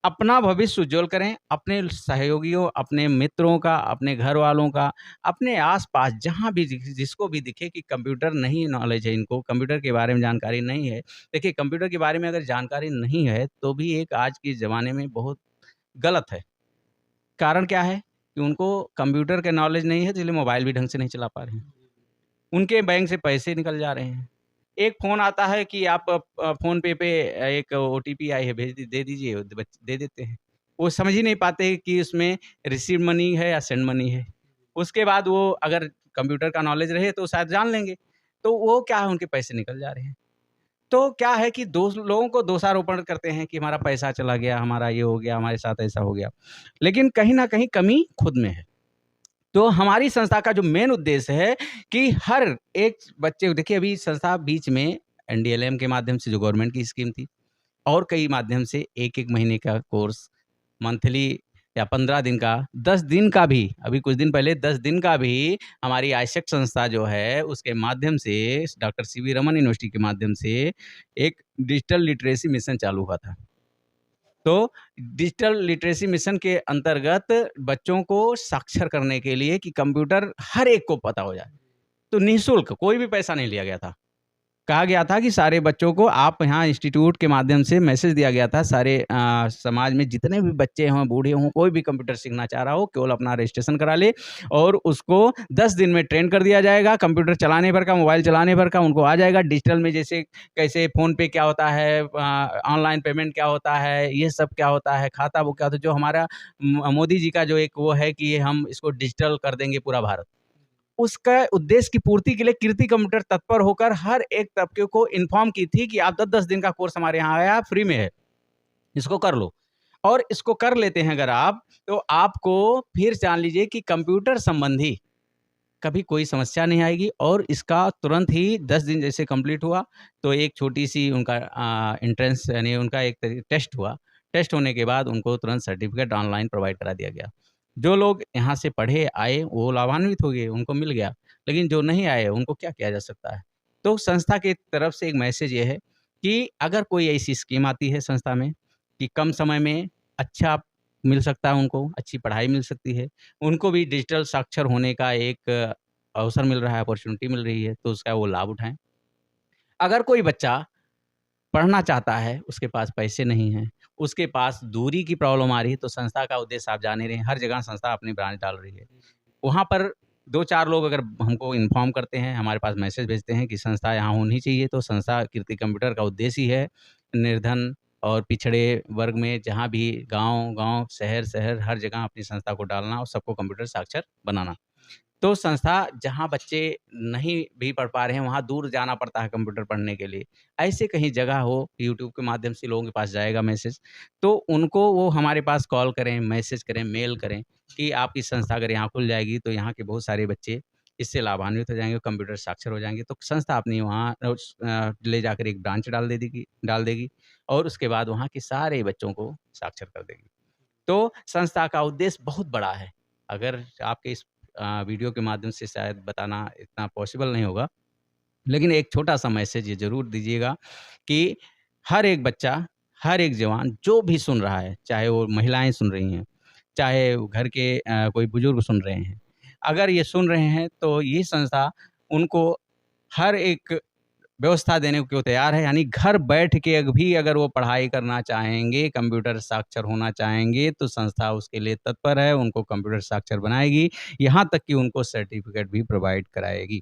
Speaker 1: अपना भविष्य उज्ज्वल करें, अपने सहयोगियों, अपने मित्रों का, अपने घरवालों का, अपने आस-पास जहाँ भी जिसको भी दिखे कि कंप्यूटर नहीं नॉलेज है इनको, कंप्यूटर के बारे में जानकारी नहीं है। देखिए कंप्यूटर के बारे में अगर जानकारी नहीं है, तो भी एक आज के ज़माने में बहुत गलत है। कारण क्या है? कि उनको कंप्यूटर का नॉलेज नहीं है, तो इसलिए मोबाइल भी ढंग से नहीं चला पा रहे हैं। उनके बैंक से पैसे निकल जा रहे हैं। एक फ़ोन आता है कि आप फ़ोन पे पे एक ओटीपी आई है, भेज दी दे दीजिए, दे देते हैं। वो समझ ही नहीं पाते कि उसमें रिसीव मनी है या सेंड मनी है। उसके बाद वो अगर कंप्यूटर का नॉलेज रहे तो शायद जान लेंगे। तो वो क्या है, उनके पैसे निकल जा रहे हैं। तो क्या है कि दोष लोगों को दोषारोपण करते हैं कि हमारा पैसा चला गया, हमारा ये हो गया, हमारे साथ ऐसा हो गया। लेकिन कहीं न कहीं कमी खुद में है। तो हमारी संस्था का जो मेन उद्देश्य है कि हर एक बच्चे, देखिए अभी संस्था बीच में एनडीएलएम के माध्यम से जो गवर्नमेंट की स्कीम थी और कई माध्यम से 1-1 महीने का कोर्स, मंथली या 15 दिन का, 10 दिन का भी, अभी कुछ दिन पहले 10 दिन का भी हमारी आईसेक्ट संस्था जो है उसके माध्यम से, डॉक्टर सीवी रमन यूनिवर्सिटी के माध्यम से एक डिजिटल लिटरेसी मिशन चालू हुआ था। तो डिजिटल लिटरेसी मिशन के अंतर्गत बच्चों को साक्षर करने के लिए कि कंप्यूटर हर एक को पता हो जाए, तो निःशुल्क कोई भी पैसा नहीं लिया गया था। कहा गया था कि सारे बच्चों को आप यहाँ इंस्टीट्यूट के माध्यम से मैसेज दिया गया था, सारे समाज में जितने भी बच्चे हों, बूढ़े हों, कोई भी कंप्यूटर सीखना चाह रहा हो, केवल अपना रजिस्ट्रेशन करा ले और उसको 10 दिन में ट्रेन कर दिया जाएगा। कंप्यूटर चलाने भर का, मोबाइल चलाने भर का उनको आ जाएगा। डिजिटल में जैसे कैसे फ़ोन पे क्या होता है, ऑनलाइन पेमेंट क्या होता है, ये सब क्या होता है, खाता बुक क्या होता है, जो हमारा मोदी जी का जो एक वो है कि हम इसको डिजिटल कर देंगे पूरा भारत। उसका उद्देश्य की पूर्ति के लिए कीर्ति कंप्यूटर तत्पर होकर हर एक तबके को इन्फॉर्म की थी कि आप 10-10 दिन का कोर्स हमारे यहाँ आया, फ्री में है, इसको कर लो। और इसको कर लेते हैं अगर आप, तो आपको फिर जान लीजिए कि कंप्यूटर संबंधी कभी कोई समस्या नहीं आएगी और इसका तुरंत ही 10 दिन जैसे कंप्लीट हुआ, तो एक छोटी-सी उनका एंट्रेंस यानी उनका एक टेस्ट हुआ। टेस्ट होने के बाद उनको तुरंत सर्टिफ़िकेट ऑनलाइन प्रोवाइड करा दिया गया। जो लोग यहाँ से पढ़े आए, वो लाभान्वित हो गए, उनको मिल गया। लेकिन जो नहीं आए, उनको क्या किया जा सकता है? तो संस्था की तरफ से एक मैसेज ये है कि अगर कोई ऐसी स्कीम आती है संस्था में कि कम समय में अच्छा मिल सकता है उनको, अच्छी पढ़ाई मिल सकती है, उनको भी डिजिटल साक्षर होने का एक अवसर मिल रहा है, अपॉर्च्युनिटी मिल रही है, तो उसका वो लाभ उठाएँ। अगर कोई बच्चा पढ़ना चाहता है, उसके पास पैसे नहीं हैं, उसके पास दूरी की प्रॉब्लम आ रही है, तो संस्था का उद्देश्य आप जान ही रहे हैं, हर जगह संस्था अपनी ब्रांच डाल रही है। वहाँ पर 2-4 लोग अगर हमको इन्फॉर्म करते हैं, हमारे पास मैसेज भेजते हैं कि संस्था यहाँ होनी चाहिए, तो संस्था कीर्ति कंप्यूटर का उद्देश्य ही है, निर्धन और पिछड़े वर्ग में जहाँ भी गाँव-गाँव, शहर-शहर हर जगह अपनी संस्था को डालना और सबको कंप्यूटर साक्षर बनाना। तो संस्था जहाँ बच्चे नहीं भी पढ़ पा रहे हैं, वहाँ दूर जाना पड़ता है कंप्यूटर पढ़ने के लिए। ऐसे कहीं जगह हो, यूट्यूब के माध्यम से लोगों के पास जाएगा मैसेज, तो उनको वो हमारे पास कॉल करें, मैसेज करें, मेल करें कि आपकी संस्था अगर यहाँ खुल जाएगी, तो यहाँ के बहुत सारे बच्चे इससे लाभान्वित हो जाएँगे, कंप्यूटर साक्षर हो जाएँगे। तो संस्था अपनी वहाँ ले जाकर एक ब्रांच डाल देगी और उसके बाद वहाँ के सारे बच्चों को साक्षर कर देगी। तो संस्था का उद्देश्य बहुत बड़ा है। अगर आपके इस वीडियो के माध्यम से शायद बताना इतना पॉसिबल नहीं होगा, लेकिन एक छोटा-सा मैसेज ये ज़रूर दीजिएगा कि हर एक बच्चा, हर एक जवान जो भी सुन रहा है, चाहे वो महिलाएँ सुन रही हैं, चाहे वो घर के कोई बुजुर्ग सुन रहे हैं, अगर ये सुन रहे हैं तो ये संस्था उनको हर एक व्यवस्था देने को तैयार है, यानी घर बैठ के भी अगर वो पढ़ाई करना चाहेंगे, कंप्यूटर साक्षर होना चाहेंगे, तो संस्था उसके लिए तत्पर है, उनको कंप्यूटर साक्षर बनाएगी, यहाँ तक कि उनको सर्टिफ़िकेट भी प्रोवाइड कराएगी।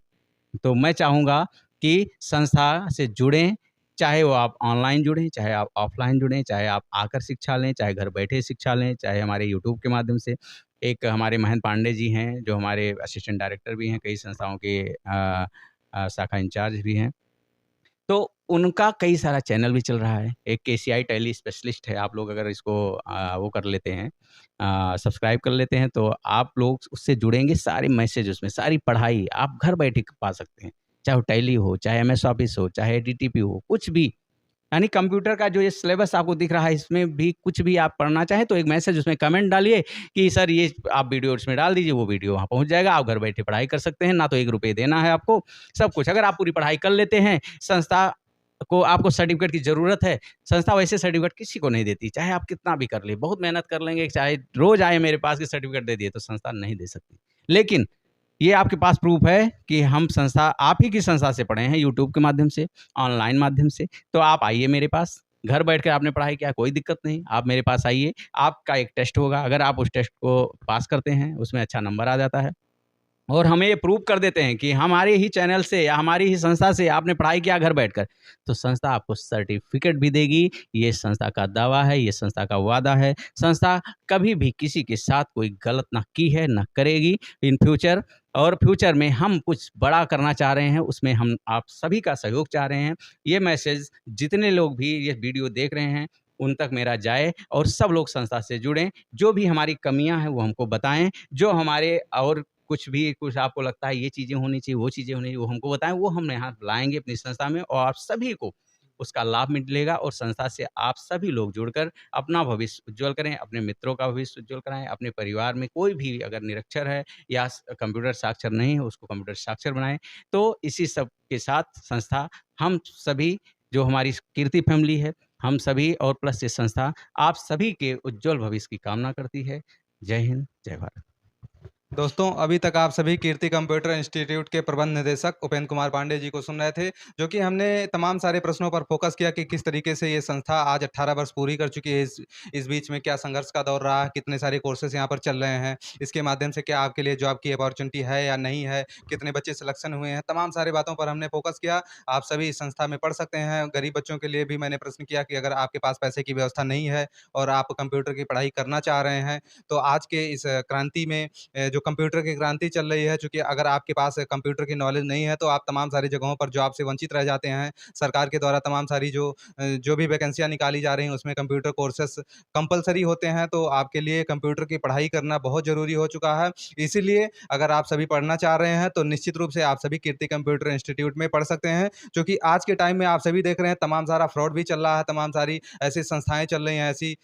Speaker 1: तो मैं चाहूँगा कि संस्था से जुड़ें, चाहे वो आप ऑनलाइन जुड़ें, चाहे आप ऑफ़लाइन जुड़ें, चाहे आप आकर शिक्षा लें, चाहे घर बैठे शिक्षा लें, चाहे हमारे यूट्यूब के माध्यम से। एक हमारे महेंद्र पांडे जी हैं, जो हमारे असिस्टेंट डायरेक्टर भी हैं, कई संस्थाओं के शाखा इंचार्ज भी हैं। तो उनका कई सारा चैनल भी चल रहा है। एक केसीआई टेली स्पेशलिस्ट है, आप लोग अगर इसको वो कर लेते हैं, सब्सक्राइब कर लेते हैं, तो आप लोग उससे जुड़ेंगे, सारे मैसेज उसमें, सारी पढ़ाई आप घर बैठे पा सकते हैं। चाहे वो टैली हो, चाहे एमएस ऑफिस हो, चाहे डीटीपी हो, कुछ भी। यानी कंप्यूटर का जो ये सिलेबस आपको दिख रहा है, इसमें भी कुछ भी आप पढ़ना चाहें तो एक मैसेज उसमें कमेंट डालिए कि सर ये आप वीडियो इसमें डाल दीजिए, वो वीडियो वहाँ पहुँच जाएगा, आप घर बैठे पढ़ाई कर सकते हैं, ना तो 1 रुपए देना है आपको, सब कुछ। अगर आप पूरी पढ़ाई कर लेते हैं, संस्था को आपको सर्टिफ़िकेट की ज़रूरत है, संस्था वैसे सर्टिफ़िकेट किसी को नहीं देती, चाहे आप कितना भी कर लें, बहुत मेहनत कर लेंगे, चाहे रोज़ आए मेरे पास कि सर्टिफ़िकेट दे दिए, तो संस्था नहीं दे सकती। लेकिन ये आपके पास प्रूफ़ है कि हम संस्था आप ही की संस्था से पढ़े हैं, यूट्यूब के माध्यम से, ऑनलाइन माध्यम से। तो आप आइए मेरे पास, घर बैठ के आपने पढ़ाई किया, कोई दिक्कत नहीं, आप मेरे पास आइए, आपका एक टेस्ट होगा, अगर आप उस टेस्ट को पास करते हैं, उसमें अच्छा नंबर आ जाता है और हमें ये प्रूव कर देते हैं कि हमारे ही चैनल से या हमारी ही संस्था से आपने पढ़ाई किया घर बैठकर, तो संस्था आपको सर्टिफ़िकेट भी देगी। ये संस्था का दावा है, ये संस्था का वादा है। संस्था कभी भी किसी के साथ कोई गलत ना की है, ना करेगी इन फ्यूचर, और फ्यूचर में हम कुछ बड़ा करना चाह रहे हैं, उसमें हम आप सभी का सहयोग चाह रहे हैं। ये मैसेज जितने लोग भी ये वीडियो देख रहे हैं, उन तक मेरा जाए और सब लोग संस्था से जुड़ें। जो भी हमारी कमियाँ हैं, वो हमको बताएँ। जो हमारे और कुछ आपको लगता है ये चीज़ें होनी चाहिए, वो चीज़ें होनी चाहिए, वो हमको बताएँ, वो हम यहाँ लाएँगे अपनी संस्था में और आप सभी को उसका लाभ मिलेगा और संस्था से आप सभी लोग जुड़कर अपना भविष्य उज्ज्वल करें, अपने मित्रों का भविष्य उज्ज्वल कराएँ, अपने परिवार में कोई भी अगर निरक्षर है या कंप्यूटर साक्षर नहीं है, उसको कंप्यूटर साक्षर बनाएँ। तो इसी सब के साथ संस्था हम सभी, जो हमारी कीर्ति फैमिली है, हम सभी और प्लस ये संस्था आप सभी के उज्ज्वल भविष्य की कामना करती है। जय हिंद, जय भारत।
Speaker 2: दोस्तों, अभी तक आप सभी कीर्ति कंप्यूटर इंस्टीट्यूट के प्रबंध निदेशक उपेंद्र कुमार पांडे जी को सुन रहे थे, जो कि हमने तमाम सारे प्रश्नों पर फोकस किया कि किस तरीके से ये संस्था आज 18 वर्ष पूरी कर चुकी है। इस बीच में क्या संघर्ष का दौर रहा है, कितने सारे कोर्सेज़ यहाँ पर चल रहे हैं, इसके माध्यम से क्या आपके लिए जॉब की अपॉर्च्युनिटी है या नहीं है, कितने बच्चे सिलेक्शन हुए हैं, तमाम सारे बातों पर हमने फोकस किया। आप सभी इस संस्था में पढ़ सकते हैं। गरीब बच्चों के लिए भी मैंने प्रश्न किया कि अगर आपके पास पैसे की व्यवस्था नहीं है और आप कंप्यूटर की पढ़ाई करना चाह रहे हैं, तो आज के इस क्रांति में जो कंप्यूटर की क्रांति चल रही है, चूँकि अगर आपके पास कंप्यूटर की नॉलेज नहीं है, तो आप तमाम सारी जगहों पर जॉब से वंचित रह जाते हैं। सरकार के द्वारा तमाम सारी जो भी वैकेंसियाँ निकाली जा रही हैं, उसमें कंप्यूटर कोर्सेज़ कंपल्सरी होते हैं, तो आपके लिए कंप्यूटर की पढ़ाई करना बहुत ज़रूरी हो चुका है। इसीलिए अगर आप सभी पढ़ना चाह रहे हैं, तो निश्चित रूप से आप सभी कीर्ति कंप्यूटर इंस्टीट्यूट में पढ़ सकते हैं, क्योंकि आज के टाइम में आप सभी देख रहे हैं, तमाम सारा फ्रॉड भी चल रहा है, तमाम सारी ऐसी संस्थाएँ चल रही हैं, ऐसी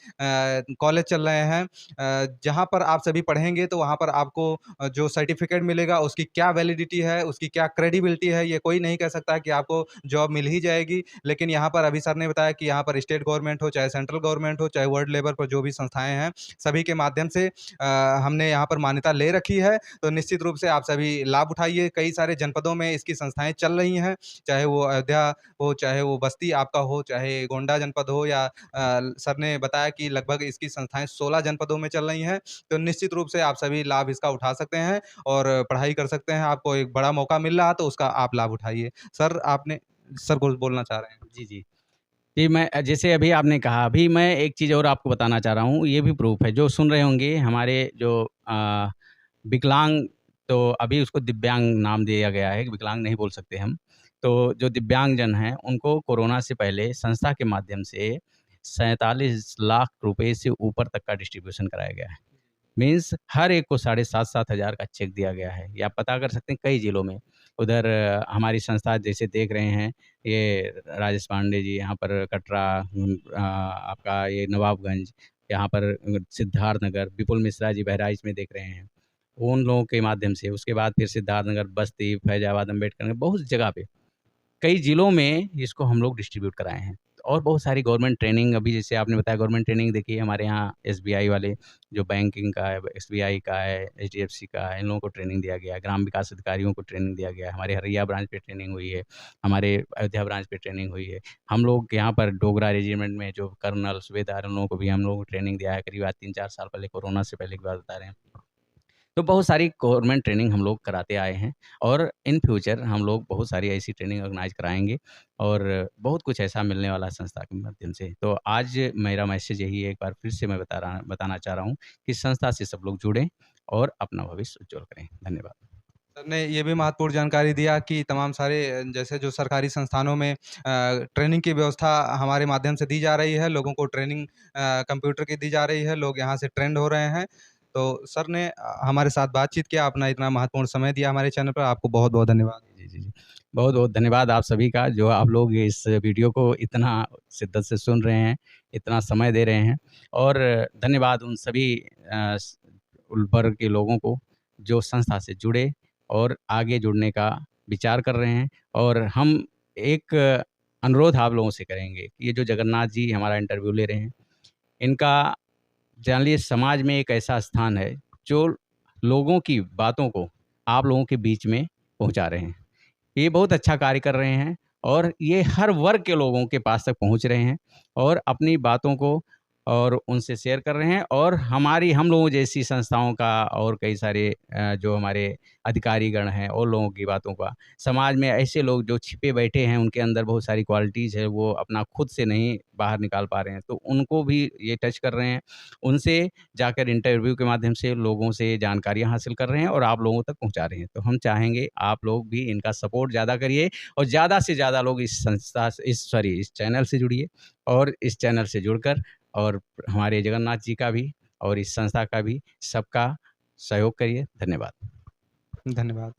Speaker 2: कॉलेज चल रहे हैं जहाँ पर आप सभी पढ़ेंगे, तो वहाँ पर आपको जो सर्टिफ़िकेट मिलेगा उसकी क्या वैलिडिटी है, उसकी क्या क्रेडिबिलिटी है, ये कोई नहीं कह सकता कि आपको जॉब मिल ही जाएगी। लेकिन यहाँ पर अभी सर ने बताया कि यहाँ पर स्टेट गवर्नमेंट हो, चाहे सेंट्रल गवर्नमेंट हो, चाहे वर्ल्ड लेवल पर जो भी संस्थाएँ हैं, सभी के माध्यम से हमने यहाँ पर मान्यता ले रखी है। तो निश्चित रूप से आप सभी लाभ उठाइए। कई सारे जनपदों में इसकी संस्थाएँ चल रही हैं, चाहे वो अयोध्या हो, चाहे वो बस्ती आपका हो, चाहे गोंडा जनपद हो या सर ने बताया कि लगभग इसकी संस्थाएँ 16 जनपदों में चल रही हैं। तो निश्चित रूप से आप सभी लाभ इसका उठा सकते हैं और पढ़ाई कर सकते हैं। आपको एक बड़ा मौका मिल रहा है, तो उसका आप लाभ उठाइए। सर कुछ बोलना चाह रहे हैं?
Speaker 1: जी, जी। जी, मैं जैसे अभी आपने कहा, अभी मैं एक चीज़ और आपको बताना चाह रहा हूँ, ये भी प्रूफ़ है, जो सुन रहे होंगे हमारे जो विकलांग, तो अभी उसको दिव्यांग नाम दिया गया है, विकलांग नहीं बोल सकते हम। तो जो दिव्यांगजन हैं, उनको कोरोना से पहले संस्था के माध्यम से 47 लाख रुपए से ऊपर तक का डिस्ट्रीब्यूशन कराया गया है। मीन्स हर एक को साढ़े 7-7 हज़ार का चेक दिया गया है। ये आप पता कर सकते हैं कई ज़िलों में। उधर हमारी संस्था जैसे देख रहे हैं, ये राजेश पांडे जी यहाँ पर कटरा, आपका ये नवाबगंज, यहाँ पर सिद्धार्थनगर, विपुल मिश्रा जी बहराइच में देख रहे हैं। उन लोगों के माध्यम से, उसके बाद फिर सिद्धार्थनगर, बस्ती, फैज़ाबाद, अम्बेडकर नगर, बहुत जगह पे कई ज़िलों में इसको हम लोग डिस्ट्रीब्यूट कराए हैं। और बहुत सारी गवर्नमेंट ट्रेनिंग, अभी जैसे आपने बताया गवर्नमेंट ट्रेनिंग, देखिए हमारे यहाँ एसबीआई वाले जो बैंकिंग का है, एसबीआई का है, एचडीएफसी का है, इन लोगों को ट्रेनिंग दिया गया है। ग्राम विकास अधिकारियों को ट्रेनिंग दिया गया है। हमारे हरैया ब्रांच पे ट्रेनिंग हुई है, हमारे अयोध्या ब्रांच पे ट्रेनिंग हुई है। हम लोग यहाँ पर डोगरा रेजिमेंट में जो कर्नल, सूबेदार, उन लोगों को भी हम लोगों को ट्रेनिंग दिया है, करीब आज 3-4 साल पहले, कोरोना से पहले की बात बता रहे हैं। तो बहुत सारी गवर्नमेंट ट्रेनिंग हम लोग कराते आए हैं और इन फ्यूचर हम लोग बहुत सारी ऐसी ट्रेनिंग ऑर्गेनाइज कराएँगे और बहुत कुछ ऐसा मिलने वाला है संस्था के माध्यम से। तो आज मेरा मैसेज यही है, एक बार फिर से मैं बताना चाह रहा हूँ कि संस्था से सब लोग जुड़ें और अपना भविष्य उज्ज्वल करें। धन्यवाद।
Speaker 2: सर ने ये भी महत्वपूर्ण जानकारी दिया कि तमाम सारे जैसे जो सरकारी संस्थानों में ट्रेनिंग की व्यवस्था हमारे माध्यम से दी जा रही है, लोगों को ट्रेनिंग कंप्यूटर की दी जा रही है, लोग यहाँ से ट्रेंड हो रहे हैं। तो सर ने हमारे साथ बातचीत किया, अपना इतना महत्वपूर्ण समय दिया हमारे चैनल पर, आपको बहुत-बहुत धन्यवाद।
Speaker 1: जी, जी, जी। बहुत-बहुत धन्यवाद आप सभी का, जो आप लोग इस वीडियो को इतना शिद्दत से सुन रहे हैं, इतना समय दे रहे हैं। और धन्यवाद उन सभी स वर्ग के लोगों को, जो संस्था से जुड़े और आगे जुड़ने का विचार कर रहे हैं। और हम एक अनुरोध आप लोगों से करेंगे कि ये जो जगन्नाथ जी हमारा इंटरव्यू ले रहे हैं, इनका जान लीजिए समाज में एक ऐसा स्थान है, जो लोगों की बातों को आप लोगों के बीच में पहुँचा रहे हैं। ये बहुत अच्छा कार्य कर रहे हैं और ये हर वर्ग के लोगों के पास तक पहुँच रहे हैं और अपनी बातों को और उनसे शेयर कर रहे हैं। और हम लोगों जैसी संस्थाओं का और कई सारे जो हमारे अधिकारीगण हैं और लोगों की बातों का, समाज में ऐसे लोग जो छिपे बैठे हैं, उनके अंदर बहुत सारी क्वालिटीज़ है, वो अपना खुद से नहीं बाहर निकाल पा रहे हैं, तो उनको भी ये टच कर रहे हैं। उनसे जाकर इंटरव्यू के माध्यम से लोगों से जानकारियाँ हासिल कर रहे हैं और आप लोगों तक पहुँचा रहे हैं। तो हम चाहेंगे आप लोग भी इनका सपोर्ट ज़्यादा करिए और ज़्यादा से ज़्यादा लोग इस संस्था से इस चैनल से जुड़िए और इस चैनल से जुड़कर और हमारे जगन्नाथ जी का भी और इस संस्था का भी सबका सहयोग करिए। धन्यवाद।
Speaker 2: धन्यवाद।